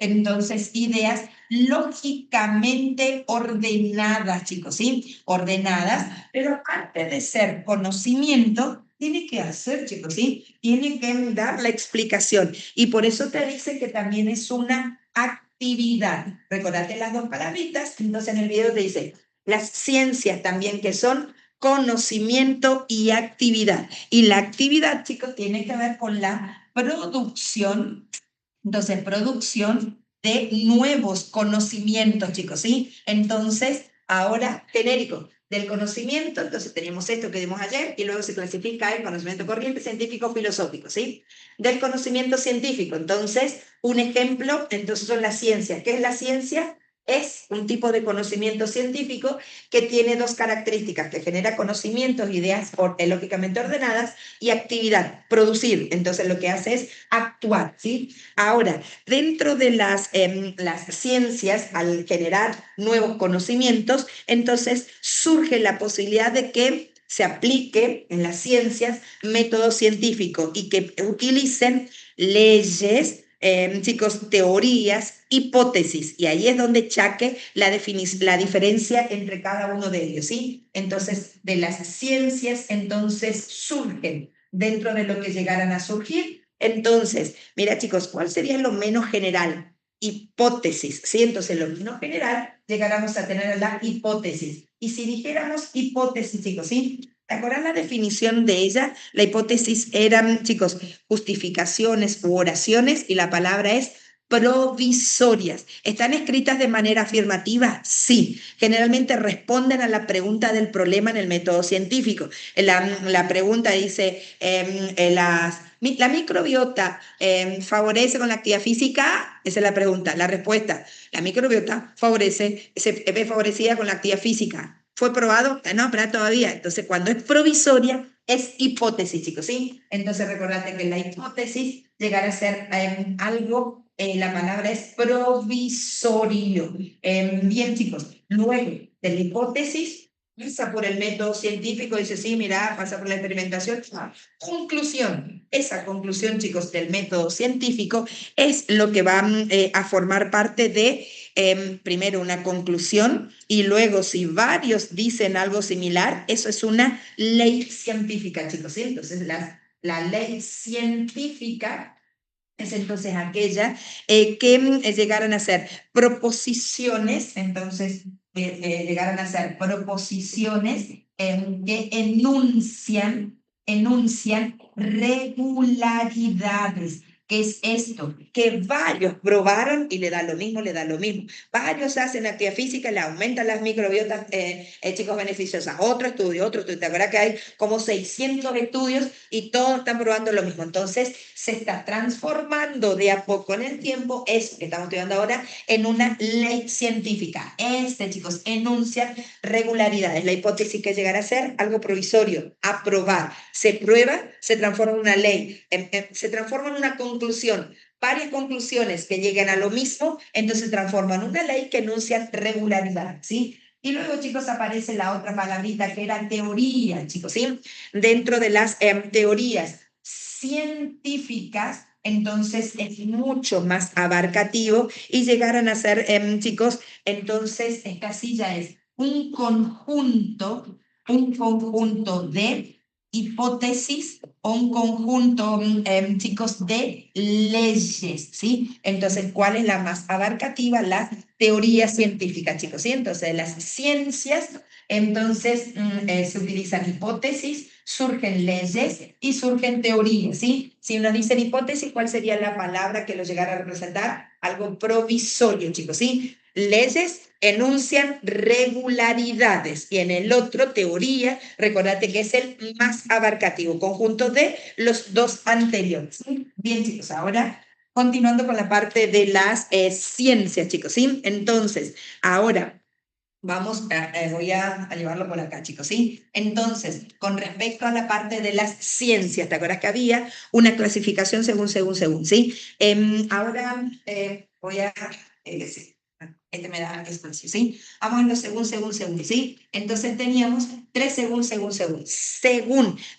entonces ideas lógicamente ordenadas, chicos, ¿sí? Ordenadas, pero aparte de ser conocimiento, tiene que hacer, chicos, ¿sí? Tiene que dar la explicación. Y por eso te dice que también es una actividad. Recordate las dos palabritas, entonces en el video te dice, las ciencias también que son conocimiento y actividad. Y la actividad, chicos, tiene que ver con la producción. Entonces, producción de nuevos conocimientos, chicos, ¿sí? Entonces, ahora genérico del conocimiento, entonces tenemos esto que vimos ayer y luego se clasifica el conocimiento corriente, científico, filosófico, ¿sí? Del conocimiento científico, entonces, un ejemplo, entonces son las ciencias. ¿Qué es la ciencia? Es un tipo de conocimiento científico que tiene dos características, que genera conocimientos, ideas lógicamente ordenadas y actividad, producir. Entonces lo que hace es actuar, ¿sí? Ahora, dentro de las ciencias, al generar nuevos conocimientos, entonces surge la posibilidad de que se aplique en las ciencias método científico y que utilicen leyes, chicos, teorías, hipótesis, y ahí es donde chaque la diferencia entre cada uno de ellos, ¿sí? Entonces, de las ciencias, entonces surgen dentro de lo que llegaran a surgir. Entonces, mira, chicos, ¿cuál sería lo menos general? Hipótesis, ¿sí? Entonces, lo menos general, llegáramos a tener la hipótesis. Y si dijéramos hipótesis, chicos, ¿sí? ¿Te acuerdas la definición de ella? La hipótesis eran, chicos, justificaciones u oraciones, y la palabra es provisorias. ¿Están escritas de manera afirmativa? Sí. Generalmente responden a la pregunta del problema en el método científico. La pregunta dice, ¿la microbiota favorece con la actividad física? Esa es la pregunta. La respuesta, la microbiota se ve favorecida con la actividad física. ¿Fue probado? No, pero todavía. Entonces, cuando es provisoria, es hipótesis, chicos, ¿sí? Entonces, recordate que la hipótesis llegará a ser algo, la palabra es provisorio. Bien, chicos, luego de la hipótesis, pasa por el método científico, dice, sí, mira, pasa por la experimentación. Conclusión. Esa conclusión, chicos, del método científico es lo que va a formar parte de primero una conclusión y luego si varios dicen algo similar, eso es una ley científica, chicos, ¿sí? Entonces la ley científica es entonces aquella que llegaran a ser proposiciones, entonces llegaran a ser proposiciones que enuncian regularidades. ¿Qué es esto? Que varios probaron y le da lo mismo, le da lo mismo. Varios hacen actividad física, le aumentan las microbiotas, chicos, beneficiosas. Otro estudio. ¿Te acuerdas que hay como 600 estudios y todos están probando lo mismo? Entonces, se está transformando de a poco en el tiempo eso que estamos estudiando ahora en una ley científica. Chicos, enuncia regularidades. La hipótesis que llegará a ser algo provisorio, aprobar. Se prueba, se transforma en una ley, se transforma en una conclusión. Varias conclusiones que lleguen a lo mismo, entonces se transforman en una ley que enuncia regularidad, ¿sí? Y luego, chicos, aparece la otra palabrita que era teoría, chicos, ¿sí? Dentro de las teorías científicas, entonces es mucho más abarcativo y llegaran a ser, chicos, entonces esta silla es un conjunto de hipótesis o un conjunto, chicos, de leyes, ¿sí? Entonces, ¿cuál es la más abarcativa? La teoría científica, chicos, ¿sí? Entonces, las ciencias, entonces, se utilizan hipótesis, surgen leyes y surgen teorías, ¿sí? Si nos dicen hipótesis, ¿cuál sería la palabra que lo llegara a representar? Algo provisorio, chicos, ¿sí? Leyes enuncian regularidades y en el otro, teoría, recordate que es el más abarcativo, conjunto de los dos anteriores, ¿sí? Bien, chicos, ahora continuando con la parte de las ciencias, chicos, ¿sí? Entonces, ahora vamos voy a llevarlo por acá, chicos, ¿sí? Entonces, con respecto a la parte de las ciencias, ¿te acuerdas que había una clasificación según, ¿sí? Ahora voy a decir, este me da espacio, ¿sí? Vamos en los según, ¿sí? Entonces teníamos tres según.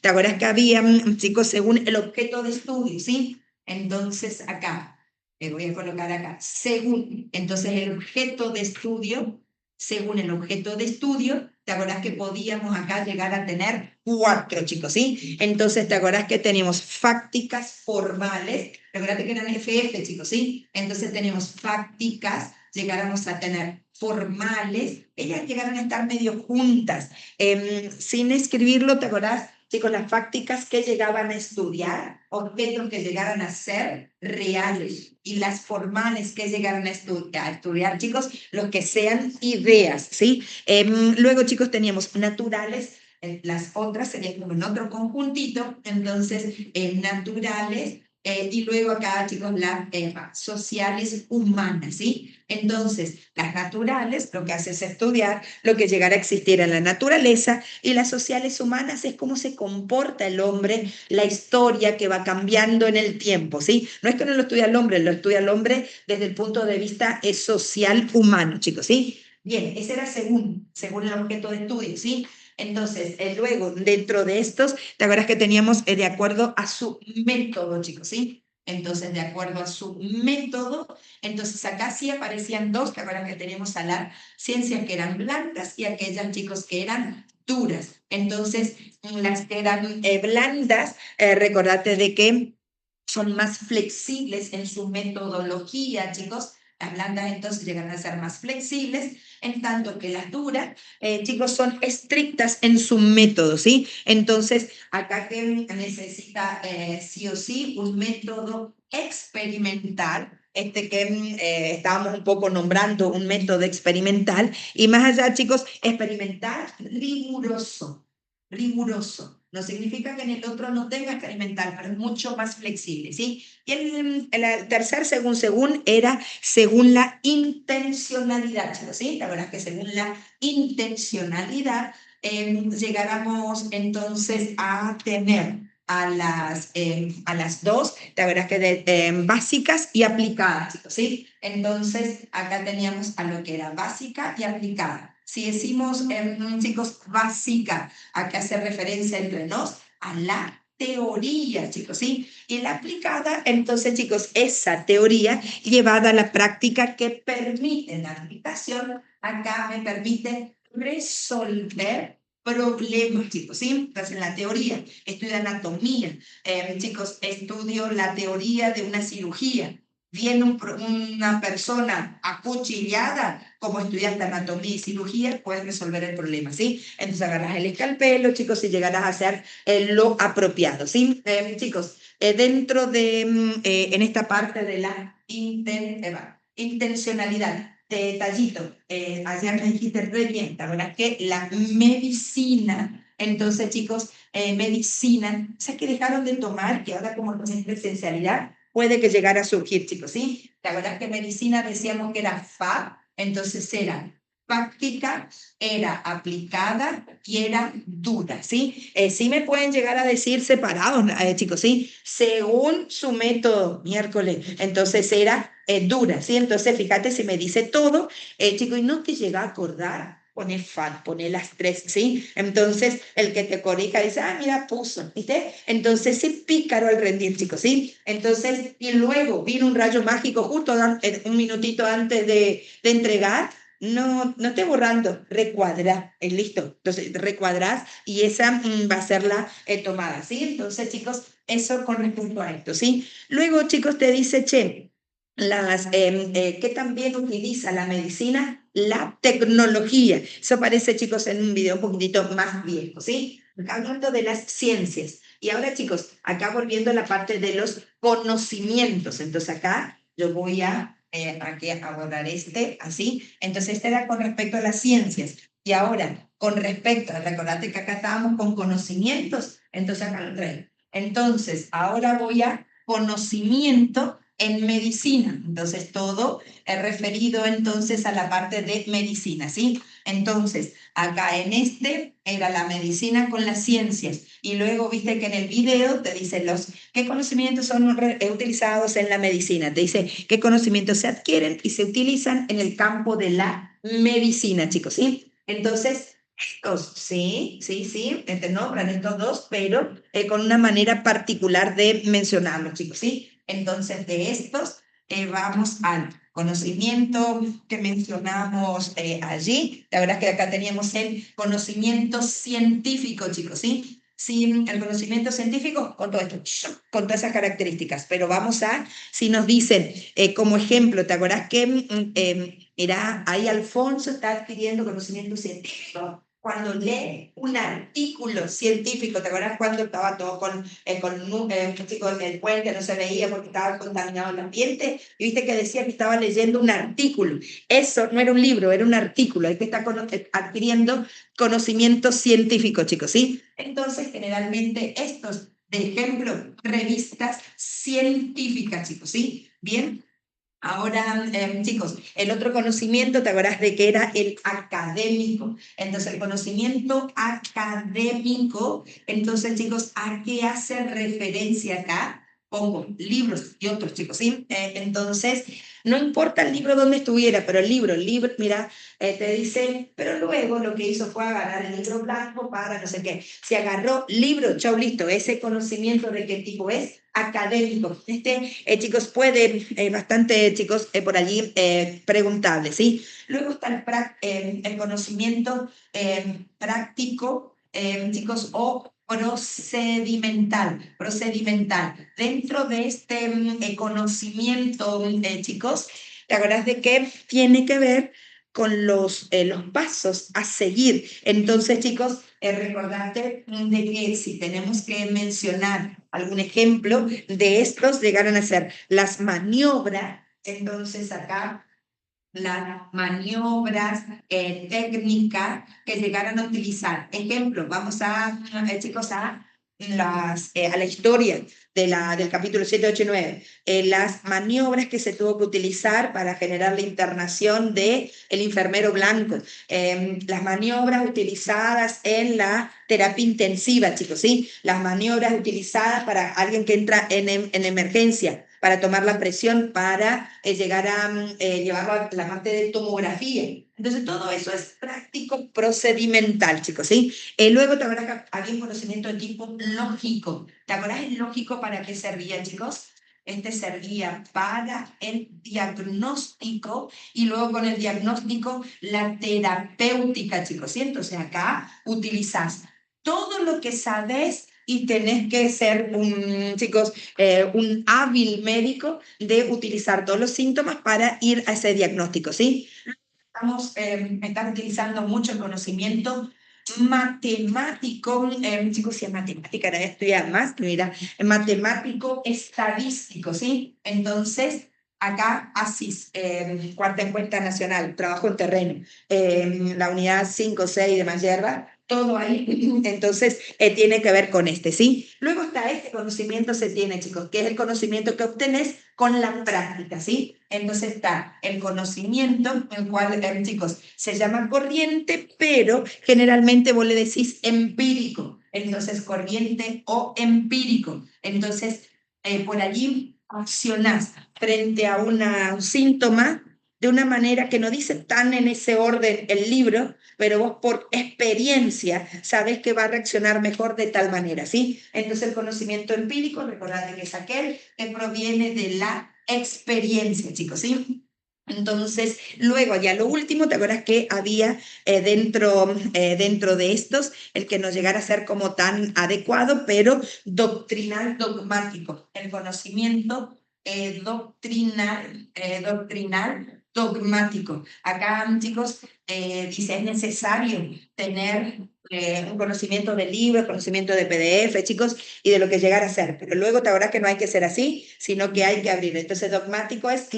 ¿Te acuerdas que había, chicos, según el objeto de estudio, ¿sí? Entonces acá, voy a colocar acá, según, entonces el objeto de estudio, según el objeto de estudio, ¿te acuerdas que podíamos acá llegar a tener cuatro, chicos, ¿sí? Entonces, ¿te acuerdas que teníamos fácticas formales? ¿Te acuerdas que eran FF, chicos, sí? Entonces tenemos fácticas, llegáramos a tener formales, ellas llegaron a estar medio juntas, sin escribirlo, ¿te acuerdas? Chicos, las fácticas que llegaban a estudiar, objetos que llegaran a ser reales, y las formales que llegaran a estudiar, chicos, los que sean ideas, ¿sí? Luego, chicos, teníamos naturales, las otras serían como en otro conjuntito, entonces, naturales, y luego acá, chicos, las sociales humanas, ¿sí? Entonces, las naturales, lo que hace es estudiar lo que llegará a existir en la naturaleza, y las sociales humanas es cómo se comporta el hombre, la historia que va cambiando en el tiempo, ¿sí? No es que no lo estudia el hombre, lo estudia el hombre desde el punto de vista social humano, chicos, ¿sí? Bien, ese era según el objeto de estudio, ¿sí? Entonces, luego, dentro de estos, ¿te acuerdas que teníamos de acuerdo a su método, chicos, ¿sí? Entonces, de acuerdo a su método, entonces acá sí aparecían dos, ¿te acuerdas que teníamos a las ciencias que eran blandas y aquellas, chicos, que eran duras? Entonces, las que eran blandas, recordate de que son más flexibles en su metodología, chicos. Las blandas entonces llegan a ser más flexibles, en tanto que las duras, chicos, son estrictas en su método, ¿sí? Entonces, acá que necesita sí o sí un método experimental, que estábamos un poco nombrando un método experimental, y más allá, chicos, experimental riguroso, riguroso. No significa que en el otro no tenga experimental, pero es mucho más flexible, ¿sí? Y el tercer según era según la intencionalidad, chicos, ¿sí? La verdad es que según la intencionalidad llegáramos entonces a tener a las dos, la verdad es que básicas y aplicadas, chicos, ¿sí? Entonces, acá teníamos a lo que era básica y aplicada. Si decimos, chicos, básica, ¿a qué hace referencia entre nos? A la teoría, chicos, ¿sí? Y la aplicada, entonces, chicos, esa teoría llevada a la práctica que permite la aplicación, acá me permite resolver problemas, chicos, ¿sí? Entonces, en la teoría, estudio anatomía, chicos, estudio la teoría de una cirugía. Viene una persona acuchillada, como estudiante de anatomía y cirugía, puedes resolver el problema, ¿sí? Entonces agarras el escalpelo, chicos, y llegarás a hacer lo apropiado, ¿sí? Chicos, dentro de, en esta parte de la intencionalidad, detallito, ayer me dijiste re bien, la verdad que la medicina, entonces chicos, medicina, o sea que dejaron de tomar, que ahora como tienen presencialidad, puede que llegara a surgir, chicos, ¿sí? La verdad es que medicina decíamos que era FA, entonces era práctica, era aplicada y era dura, ¿sí? Sí me pueden llegar a decir separados, chicos, ¿sí? Según su método, miércoles, entonces era dura, ¿sí? Entonces fíjate si me dice todo, chicos, y no te llega a acordar, pone FAT, pone las tres, ¿sí? Entonces, el que te corrija dice, ah, mira, puso, ¿viste? Entonces, sí, pícaro al rendir, chicos, ¿sí? Entonces, y luego vino un rayo mágico justo un minutito antes de entregar, no esté borrando, recuadra, listo. Entonces, recuadras y esa va a ser la tomada, ¿sí? Entonces, chicos, eso con respecto a esto, ¿sí? Luego, chicos, te dice, che, que también utiliza la medicina, la tecnología. Eso aparece, chicos, en un video un poquitito más viejo, ¿sí? Hablando de las ciencias. Y ahora, chicos, acá volviendo a la parte de los conocimientos. Entonces, acá yo voy aquí a abordar así. Entonces, este era con respecto a las ciencias. Y ahora, con respecto, recordate que acá estábamos con conocimientos, entonces acá lo traigo. Entonces, ahora voy a conocimiento en medicina. Entonces, todo es referido entonces a la parte de medicina, ¿sí? Entonces, acá en era la medicina con las ciencias. Y luego viste que en el video te dice qué conocimientos son utilizados en la medicina. Te dice qué conocimientos se adquieren y se utilizan en el campo de la medicina, chicos, ¿sí? Entonces, estos, sí, te nombran estos dos, pero con una manera particular de mencionarlos, chicos, ¿sí? Entonces, de estos vamos al conocimiento que mencionamos allí. La verdad es que acá teníamos el conocimiento científico, chicos, ¿sí? Sí, el conocimiento científico con todo esto, con todas esas características. Pero vamos si nos dicen, como ejemplo, ¿te acuerdas que ahí Alfonso está adquiriendo conocimiento científico? cuando lee un artículo científico, ¿te acuerdas cuando estaba todo con un chico en el puente, no se veía porque estaba contaminado el ambiente? Y viste que decía que estaba leyendo un artículo. Eso no era un libro, era un artículo. Hay que estar adquiriendo conocimiento científico, chicos, ¿sí? Entonces, generalmente estos, de ejemplo, revistas científicas, chicos, ¿sí? Bien. Ahora, chicos, el otro conocimiento, ¿te acuerdas de que era el académico? Entonces, el conocimiento académico, entonces, chicos, ¿a qué hace referencia acá? Pongo libros y otros, chicos, ¿sí? Entonces, no importa el libro donde estuviera, pero el libro, mira, te dice, pero luego lo que hizo fue agarrar el libro blanco para no sé qué. Se agarró libro, chau, listo, ese conocimiento de qué tipo es académico. Chicos, puede, bastante chicos por allí preguntarle, ¿sí? Luego está el conocimiento práctico, chicos, o procedimental. Dentro de este conocimiento, chicos, ¿te acuerdas de que tiene que ver con los pasos a seguir? Entonces, chicos, recordate de que si tenemos que mencionar algún ejemplo de estos, llegaron a ser las maniobras, entonces acá las maniobras técnicas que llegaron a utilizar. Ejemplo, vamos a, chicos, a la historia del capítulo 7, 8 y 9. Las maniobras que se tuvo que utilizar para generar la internación del enfermero blanco. Las maniobras utilizadas en la terapia intensiva, chicos, ¿sí? Las maniobras utilizadas para alguien que entra en emergencia, para tomar la presión, para llegar a llevarlo a la parte de tomografía. Entonces, todo eso es práctico procedimental, chicos, ¿sí? Luego, ¿te acuerdas que había un conocimiento de tipo lógico? ¿Te acuerdas el lógico para qué servía, chicos? Este servía para el diagnóstico y luego con el diagnóstico la terapéutica, chicos, ¿sí? Entonces, acá utilizas todo lo que sabes y tenés que ser chicos, un hábil médico de utilizar todos los síntomas para ir a ese diagnóstico, ¿sí? Están utilizando mucho el conocimiento matemático, chicos, si es matemática, ahora estudiar más, mira, matemático estadístico, ¿sí? Entonces, acá ASIS, cuarta encuesta nacional, trabajo en terreno, la unidad 5, 6 de Mayerra, todo ahí, entonces tiene que ver con este, ¿sí? Luego está este conocimiento se tiene, chicos, que es el conocimiento que obtenés con la práctica, ¿sí? Entonces está el conocimiento, el cual, chicos, se llama corriente, pero generalmente vos le decís empírico, entonces corriente o empírico. Entonces, por allí accionás frente a un síntoma de una manera que no dice tan en ese orden el libro, pero vos por experiencia sabés que va a reaccionar mejor de tal manera, ¿sí? Entonces el conocimiento empírico, recordad que es aquel que proviene de la experiencia, chicos, ¿sí? Entonces, luego ya lo último, ¿te acuerdas que había dentro de estos el que no llegara a ser como tan adecuado, pero doctrinal dogmático? El conocimiento doctrinal dogmático. Acá, chicos, dice, es necesario tener un conocimiento de libros, conocimiento de PDF, chicos, y de lo que llegara a ser. Pero luego te acuerdas que no hay que ser así, sino que hay que abrir. Entonces, dogmático es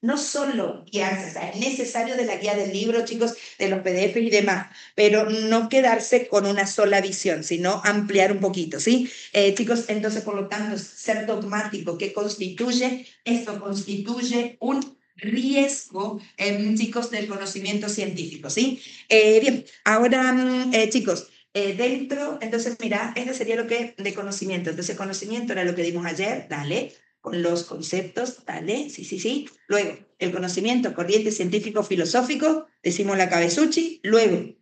no solo guiarse, o sea, es necesario de la guía del libro, chicos, de los PDF y demás, pero no quedarse con una sola visión, sino ampliar un poquito, ¿sí? Chicos, entonces, por lo tanto, ser dogmático, ¿qué constituye? Esto constituye un riesgo, chicos, del conocimiento científico, ¿sí? Bien, ahora, chicos, entonces, mira, este sería lo que de conocimiento. Entonces, conocimiento era lo que dimos ayer, dale, con los conceptos, dale, sí, sí, sí. Luego, el conocimiento, corriente científico-filosófico, decimos la cabezuchi. Luego,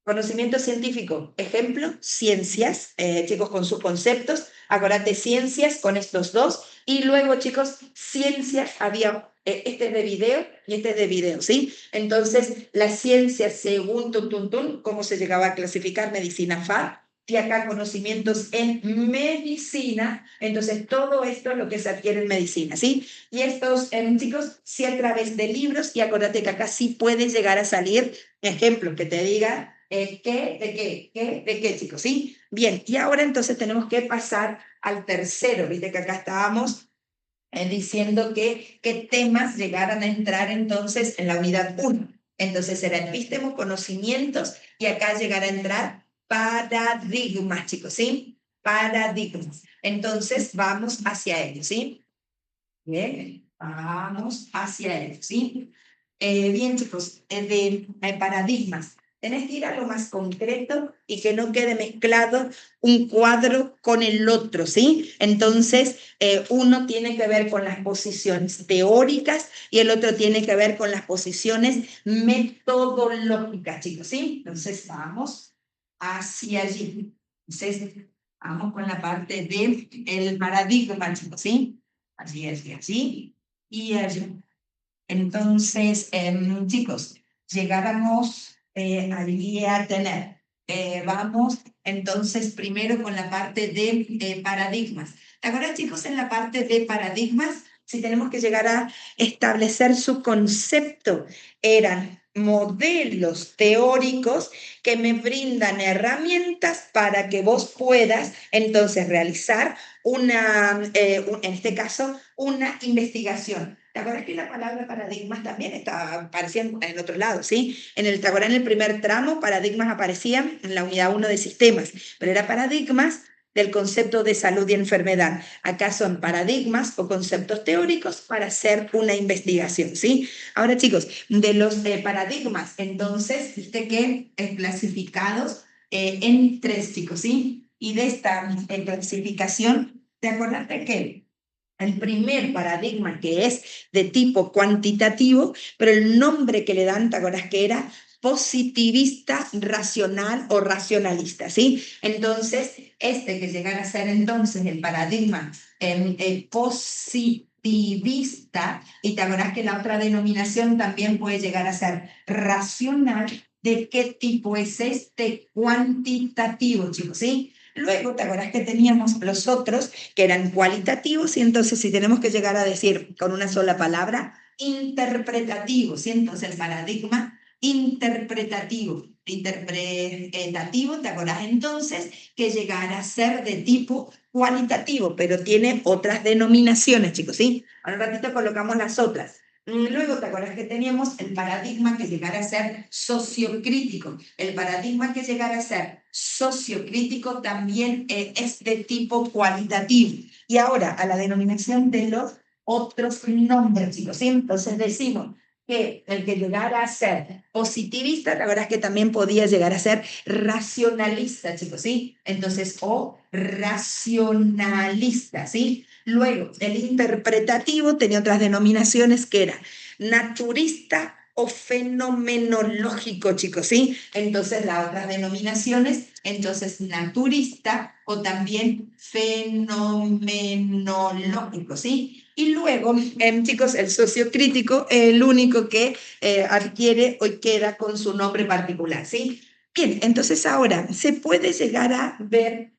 conocimiento científico, ejemplo, ciencias, chicos, con sus conceptos. Acordate, ciencias con estos dos. Y luego, chicos, ciencias, había, este es de video y este es de video, ¿sí? Entonces, las ciencias, según cómo se llegaba a clasificar, medicina FA, y acá conocimientos en medicina, entonces todo esto es lo que se adquiere en medicina, ¿sí? Y estos, chicos, sí a través de libros, y acordate que acá sí puede llegar a salir ejemplos que te diga ¿De qué, chicos? ¿Sí? Bien, y ahora entonces tenemos que pasar al tercero. Viste que acá estábamos diciendo que qué temas llegaran a entrar entonces en la unidad 1. Entonces era epistemo, conocimientos, y acá llegará a entrar paradigmas, chicos, ¿sí? Paradigmas. Entonces vamos hacia ellos, ¿sí? Bien, vamos hacia ellos, ¿sí? Bien, chicos, de paradigmas. Tenés que ir a lo más concreto y que no quede mezclado un cuadro con el otro, ¿sí? Entonces, uno tiene que ver con las posiciones teóricas y el otro tiene que ver con las posiciones metodológicas, chicos, ¿sí? Entonces, vamos hacia allí. Entonces, vamos con la parte del paradigma, chicos, ¿sí? Así es, y así y allí. Entonces, chicos, llegáramos allí a tener. Vamos entonces primero con la parte de paradigmas. ¿Te acuerdas, chicos, en la parte de paradigmas? Si tenemos que llegar a establecer su concepto, eran modelos teóricos que me brindan herramientas para que vos puedas entonces realizar en este caso, una investigación. ¿Te acuerdas que la palabra paradigmas también aparecía en otro lado, sí? ¿Te acuerdas en el primer tramo, paradigmas aparecían en la unidad 1 de sistemas, pero era paradigmas del concepto de salud y enfermedad. Acá son paradigmas o conceptos teóricos para hacer una investigación, ¿sí? Ahora, chicos, de los paradigmas, entonces, viste que clasificados en tres, chicos, ¿sí? Y de esta clasificación, ¿te acuerdas de qué? El primer paradigma que es de tipo cuantitativo, pero el nombre que le dan, ¿te acuerdas que era? Positivista, racional o racionalista, ¿sí? Entonces, este que llegara a ser entonces el paradigma positivista, y te acuerdas que la otra denominación también puede llegar a ser racional. ¿De qué tipo es este? Cuantitativo, chicos, ¿sí? Luego, ¿te acuerdas que teníamos los otros que eran cualitativos? Y entonces, si tenemos que llegar a decir con una sola palabra, interpretativos, ¿sí? Entonces, el paradigma interpretativo, ¿te acuerdas entonces? Que llegara a ser de tipo cualitativo, pero tiene otras denominaciones, chicos, ¿sí? Ahora un ratito colocamos las otras. Luego, ¿te acuerdas que teníamos el paradigma que llegara a ser sociocrítico? El paradigma que llegara a ser sociocrítico también es de tipo cualitativo. Y ahora, a la denominación de los otros nombres, chicos, ¿sí? Entonces decimos que el que llegara a ser positivista, la verdad es que también podía llegar a ser racionalista, chicos, ¿sí? Entonces, o racionalista, ¿sí? Luego, el interpretativo tenía otras denominaciones que era naturista o fenomenológico, chicos, ¿sí? Entonces, las otras denominaciones, entonces, naturista o también fenomenológico, ¿sí? Y luego, chicos, el sociocrítico, el único que adquiere o queda con su nombre particular, ¿sí? Bien, entonces ahora se puede llegar a ver,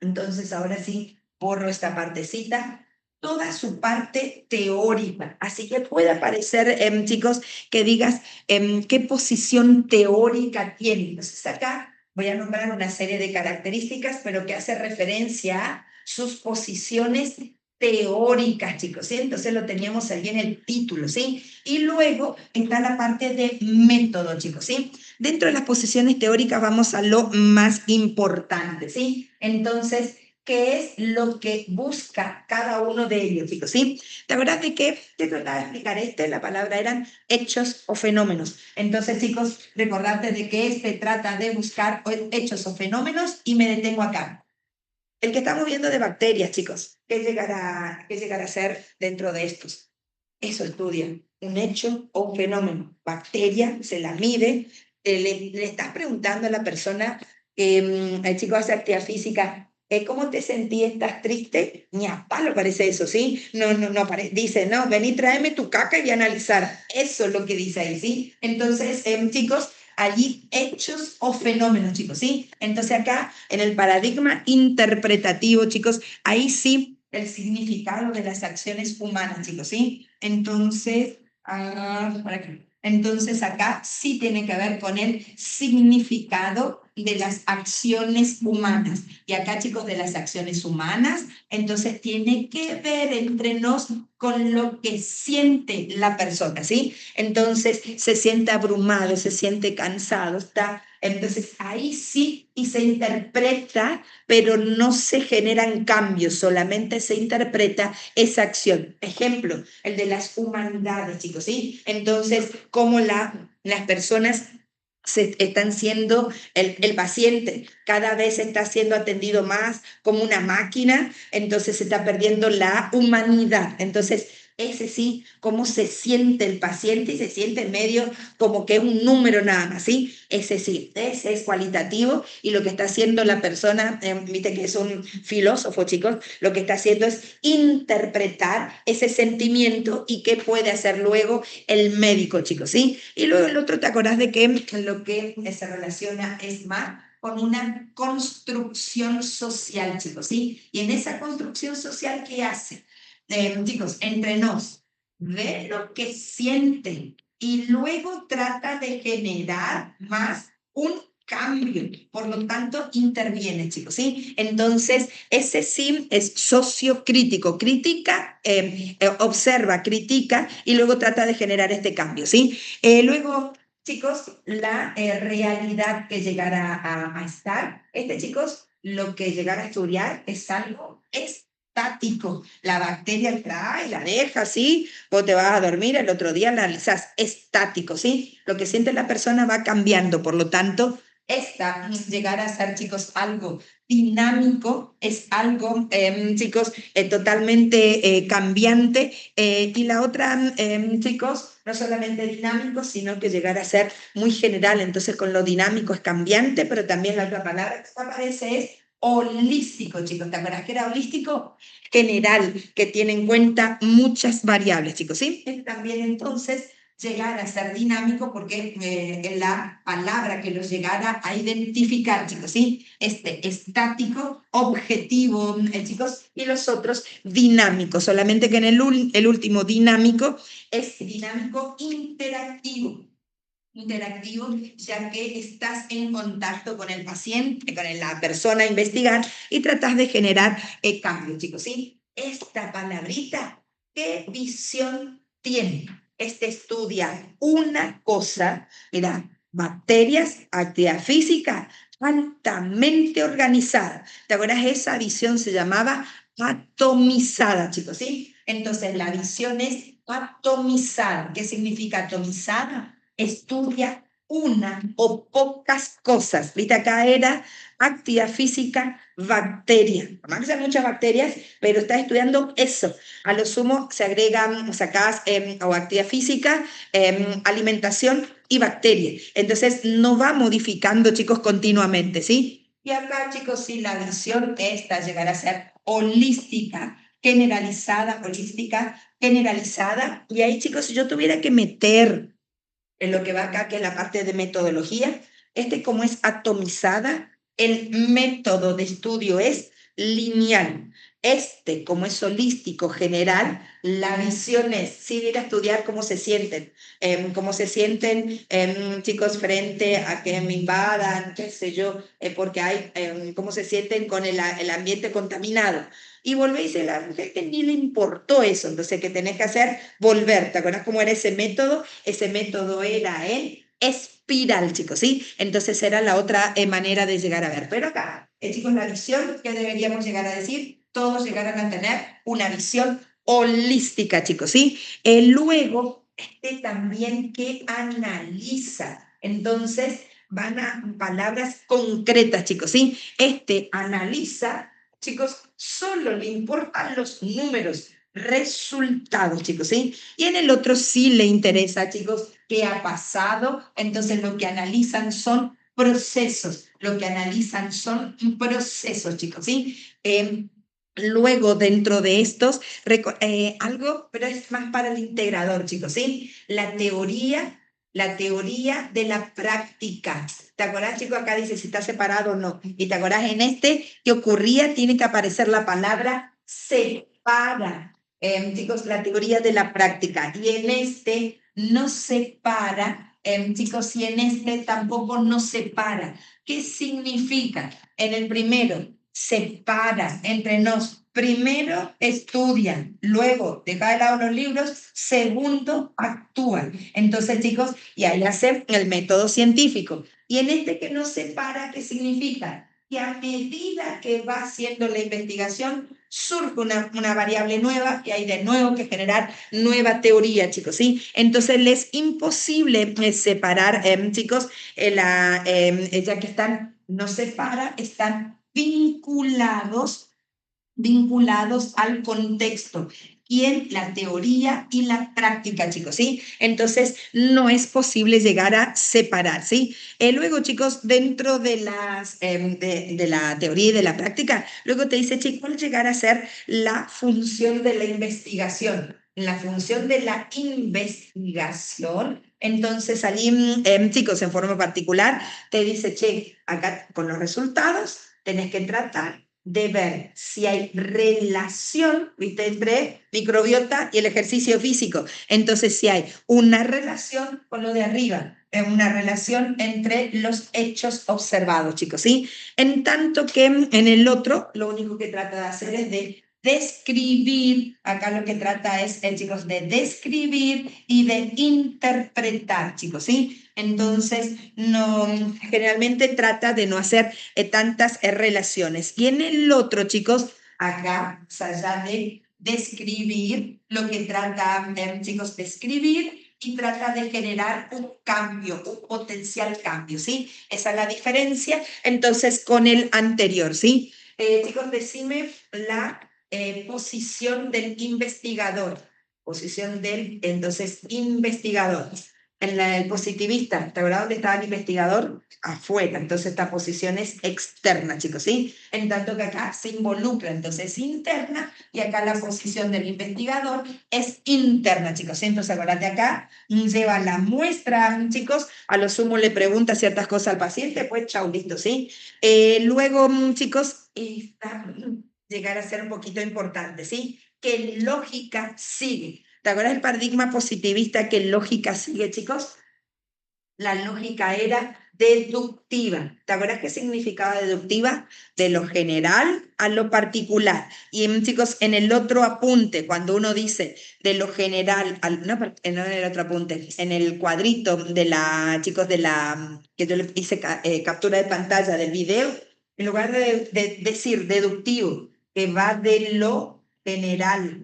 entonces ahora sí, borro esta partecita, toda su parte teórica. Así que puede aparecer, chicos, que digas qué posición teórica tiene. Entonces acá voy a nombrar una serie de características, pero que hace referencia a sus posiciones teóricas, chicos, ¿sí? Entonces lo teníamos ahí en el título, ¿sí? Y luego está la parte de método, chicos, ¿sí? Dentro de las posiciones teóricas vamos a lo más importante, ¿sí? Entonces, ¿qué es lo que busca cada uno de ellos, chicos? ¿Sí? ¿Te acuerdas de qué te trataba de explicar La palabra eran hechos o fenómenos. Entonces, chicos, recordate de que trata de buscar hechos o fenómenos y me detengo acá. El que estamos viendo de bacterias, chicos, ¿qué llegará a ser dentro de estos? Eso estudia, un hecho o un fenómeno. Bacteria, se la mide, le estás preguntando a la persona, el chico hace actividad física, ¿cómo te sentí? ¿Estás triste? Ni a palo parece eso, ¿sí? No, dice, no, vení, tráeme tu caca y voy a analizar. Eso es lo que dice ahí, ¿sí? Entonces, chicos, allí hechos o fenómenos, chicos, ¿sí? Entonces acá, en el paradigma interpretativo, chicos, ahí sí el significado de las acciones humanas, chicos, ¿sí? Entonces, por aquí. Entonces acá sí tiene que ver con el significado de las acciones humanas. Y acá, chicos, de las acciones humanas, entonces tiene que ver entre nos con lo que siente la persona, ¿sí? Entonces se siente abrumado, se siente cansado, está. Entonces ahí sí y se interpreta, pero no se generan cambios, solamente se interpreta esa acción. Ejemplo, el de las humanidades, chicos, ¿sí? Entonces, cómo las personas están siendo, el paciente cada vez está siendo atendido más como una máquina, entonces se está perdiendo la humanidad. Entonces, ese sí, cómo se siente el paciente y se siente en medio como que es un número nada más, ¿sí? Ese sí, ese es cualitativo y lo que está haciendo la persona, viste que es un filósofo, chicos, lo que está haciendo es interpretar ese sentimiento y qué puede hacer luego el médico, chicos, ¿sí? Y luego el otro, ¿te acordás de que lo que se relaciona es más con una construcción social, chicos, ¿sí? Y en esa construcción social, ¿qué hace? Chicos, entre nos, ve lo que sienten y luego trata de generar más un cambio, por lo tanto interviene, chicos, ¿sí? Entonces, ese sí es sociocrítico, critica, observa, critica y luego trata de generar este cambio, ¿sí? Luego, chicos, la realidad que llegará a estar, chicos, lo que llegará a estudiar es algo estático. La bacteria trae, la deja, ¿sí? Vos te vas a dormir, el otro día la analizás, estático, ¿sí? Lo que siente la persona va cambiando, por lo tanto, llegar a ser, chicos, algo dinámico, es algo, chicos, totalmente cambiante. Y la otra, chicos, no solamente dinámico, sino que llegar a ser muy general. Entonces, con lo dinámico es cambiante, pero también la otra palabra que aparece es holístico, chicos. ¿Te acuerdas que era holístico? General, que tiene en cuenta muchas variables, chicos, ¿sí? Es también entonces llegar a ser dinámico porque es la palabra que los llegara a identificar, chicos, ¿sí? Estático, objetivo, chicos, y los otros dinámicos, solamente que en el último dinámico es dinámico interactivo. Interactivo, ya que estás en contacto con el paciente, con la persona a investigar y tratas de generar cambios, chicos, ¿sí? Esta palabrita, ¿qué visión tiene? Estudia una cosa, mira, bacterias, actividad física, altamente organizada. ¿Te acuerdas? Esa visión se llamaba atomizada, chicos, ¿sí? Entonces, la visión es atomizada. ¿Qué significa atomizada? Estudia una o pocas cosas. ¿Viste? Acá era actividad física, bacterias. Además que sean muchas bacterias, pero está estudiando eso. A lo sumo se agregan, sacás o actividad física, alimentación y bacterias. Entonces no va modificando, chicos, continuamente, ¿sí? Y acá, chicos, sí, la visión esta llegará a ser holística, generalizada, holística, generalizada. Y ahí, chicos, si yo tuviera que meter en lo que va acá, que es la parte de metodología, como es atomizada, el método de estudio es lineal. Como es holístico, general, la visión es, sí, ir a estudiar cómo se sienten, chicos, frente a que me invadan, qué sé yo, porque hay, cómo se sienten con el ambiente contaminado. Y volvéis y la mujer que ni le importó eso, entonces, ¿qué tenés que hacer? Volver. ¿Te acuerdas cómo era ese método? Ese método era el espiral, chicos, ¿sí? Entonces era la otra manera de llegar a ver. Pero acá, chicos, la visión que deberíamos llegar a decir, todos llegaran a tener una visión holística, chicos, ¿sí? Luego, también que analiza. Entonces, van a palabras concretas, chicos, ¿sí? Analiza, chicos, solo le importan los números, resultados, chicos, ¿sí? Y en el otro sí le interesa, chicos, qué ha pasado. Entonces lo que analizan son procesos, lo que analizan son procesos, chicos, ¿sí? Luego, dentro de estos, algo, pero es más para el integrador, chicos, ¿sí? La teoría de la práctica. ¿Te acordás, chicos? Acá dice si está separado o no. Y te acordás en que ocurría, tiene que aparecer la palabra separa. Chicos, la teoría de la práctica. Y en no separa, chicos, y en este tampoco no separa. ¿Qué significa? En el primero, separa entre nos. Primero estudian, luego deja de lado los libros, segundo actúan. Entonces, chicos, y ahí hacen el método científico. Y en este que no separa, ¿qué significa? Que a medida que va haciendo la investigación, surge una variable nueva y hay de nuevo que generar nueva teoría, chicos, ¿sí? Entonces, les es imposible separar, chicos, ya que están, no separa, están vinculados al contexto y en la teoría y la práctica, chicos, ¿sí? Entonces, no es posible llegar a separar, ¿sí? Luego, chicos, dentro de de la teoría y de la práctica, luego te dice, chicos, ¿cuál llegar a ser la función de la investigación? La función de la investigación, entonces, allí, chicos, en forma particular, te dice, che, acá con los resultados tenés que tratar de ver si hay relación, ¿viste?, entre microbiota y el ejercicio físico. Entonces, si hay una relación con lo de arriba, una relación entre los hechos observados, chicos, ¿sí? En tanto que en el otro, lo único que trata de hacer es de describir, acá lo que trata es, chicos, de describir y de interpretar, chicos, ¿sí? Entonces, no, generalmente trata de no hacer tantas relaciones. Y en el otro, chicos, acá, o sea, ya de describir, lo que trata, chicos, de escribir y trata de generar un cambio, un potencial cambio, ¿sí? Esa es la diferencia, entonces, con el anterior, ¿sí? Chicos, decime la posición del investigador. Posición del, entonces, investigador. El positivista, ¿te acuerdas dónde estaba el investigador? Afuera, entonces esta posición es externa, chicos, ¿sí? En tanto que acá se involucra, entonces es interna, y acá la posición del investigador es interna, chicos, ¿sí? Entonces acuérdate acá, lleva la muestra, chicos, a lo sumo le pregunta ciertas cosas al paciente, pues chau, listo, ¿sí? Luego, chicos, llegar a ser un poquito importante, ¿sí? ¿Qué lógica sigue? ¿Te acuerdas del paradigma positivista? ¿Qué lógica sigue, chicos? La lógica era deductiva. ¿Te acuerdas qué significaba deductiva? De lo general a lo particular. Y chicos, en el otro apunte, cuando uno dice de lo general, no, no en el otro apunte, en el cuadrito de la, chicos, de la, que yo le hice captura de pantalla del video, en lugar de decir deductivo, que va de lo general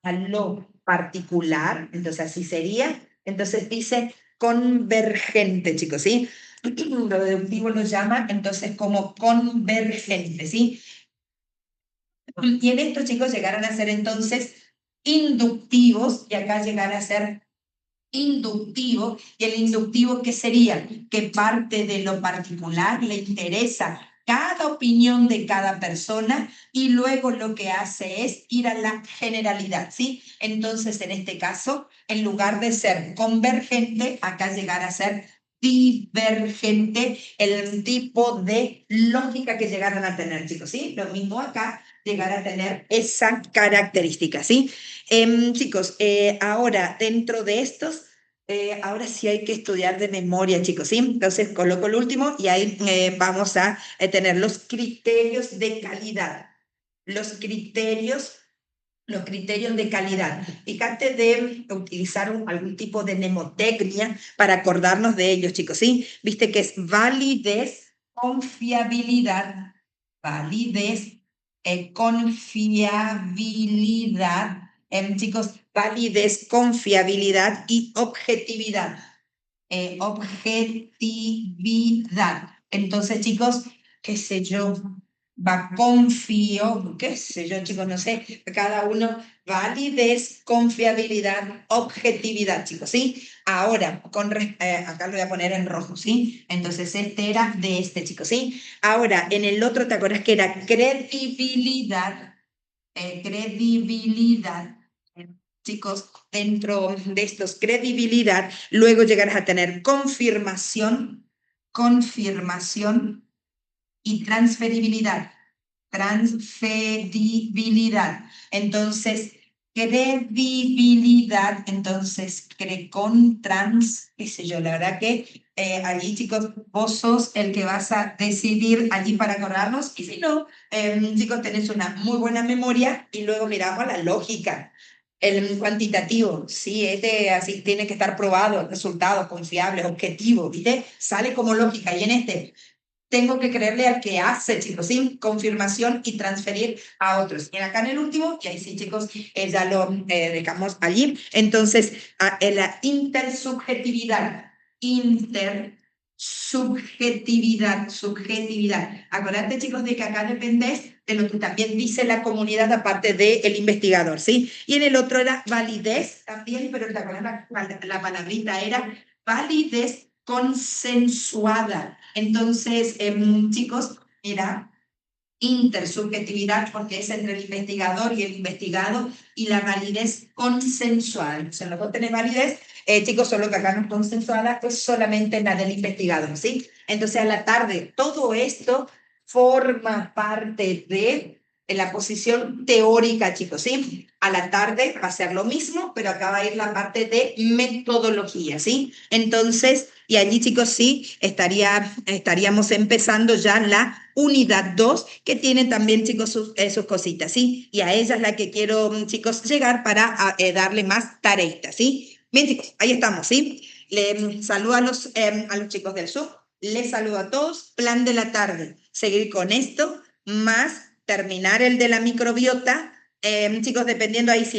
a lo particular, entonces así sería, entonces dice convergente, chicos, ¿sí? Lo deductivo lo llama entonces como convergente, ¿sí? Y en esto, chicos, llegaron a ser entonces inductivos, y acá llegar a ser inductivo, y el inductivo, ¿qué sería? Que parte de lo particular, le interesa cada opinión de cada persona y luego lo que hace es ir a la generalidad, ¿sí? Entonces, en este caso, en lugar de ser convergente, acá llegar a ser divergente, el tipo de lógica que llegaron a tener, chicos, ¿sí? Lo mismo acá, llegar a tener esa característica, ¿sí? Chicos, ahora dentro de estos, ahora sí hay que estudiar de memoria, chicos, ¿sí? Entonces coloco el último y ahí vamos a tener los criterios de calidad. Los criterios de calidad. Fíjate de utilizar algún tipo de mnemotecnia para acordarnos de ellos, chicos, ¿sí? Viste que es validez, confiabilidad, validez, confiabilidad, chicos, validez, confiabilidad y objetividad. Objetividad. Entonces, chicos, qué sé yo, va, confío, qué sé yo, chicos, no sé, cada uno, validez, confiabilidad, objetividad, chicos, ¿sí? Ahora, acá lo voy a poner en rojo, ¿sí? Entonces, este era de este, chicos, ¿sí? Ahora, en el otro, ¿te acuerdas que era credibilidad? Credibilidad. Chicos, dentro de estos credibilidad, luego llegarás a tener confirmación y transferibilidad. Transferibilidad. Entonces, credibilidad, entonces, qué sé yo, la verdad que allí, chicos, vos sos el que vas a decidir allí para acordarnos, y si no, chicos, tenés una muy buena memoria, y luego miramos la lógica. El cuantitativo, sí, este así tiene que estar probado, resultados confiables, objetivos, ¿viste? Sale como lógica, y en este tengo que creerle al que hace, chicos, sin confirmación y transferir a otros. Y acá en el último, y ahí sí, chicos, ya lo dejamos allí. Entonces, en la subjetividad. Acordate, chicos, de que acá dependés de lo que también dice la comunidad, aparte del investigador, ¿sí? Y en el otro era validez también, pero la palabrita era validez consensuada. Entonces, chicos, mira, intersubjetividad, porque es entre el investigador y el investigado, y la validez consensuada. O sea, los dos tenés validez, chicos, solo que acá no es consensuada, pues solamente la del investigador, ¿sí? Entonces, a la tarde, todo esto forma parte de la posición teórica, chicos, ¿sí? A la tarde va a ser lo mismo, pero acá va a ir la parte de metodología, ¿sí? Entonces, y allí, chicos, sí, estaríamos empezando ya la unidad 2, que tiene también, chicos, sus cositas, ¿sí? Y a ella es la que quiero, chicos, llegar para darle más tareitas, ¿sí? Bien, chicos, ahí estamos, ¿sí? Le saludo a los chicos del Zoom, les saludo a todos. Plan de la tarde, seguir con esto, más terminar el de la microbiota, chicos, dependiendo ahí si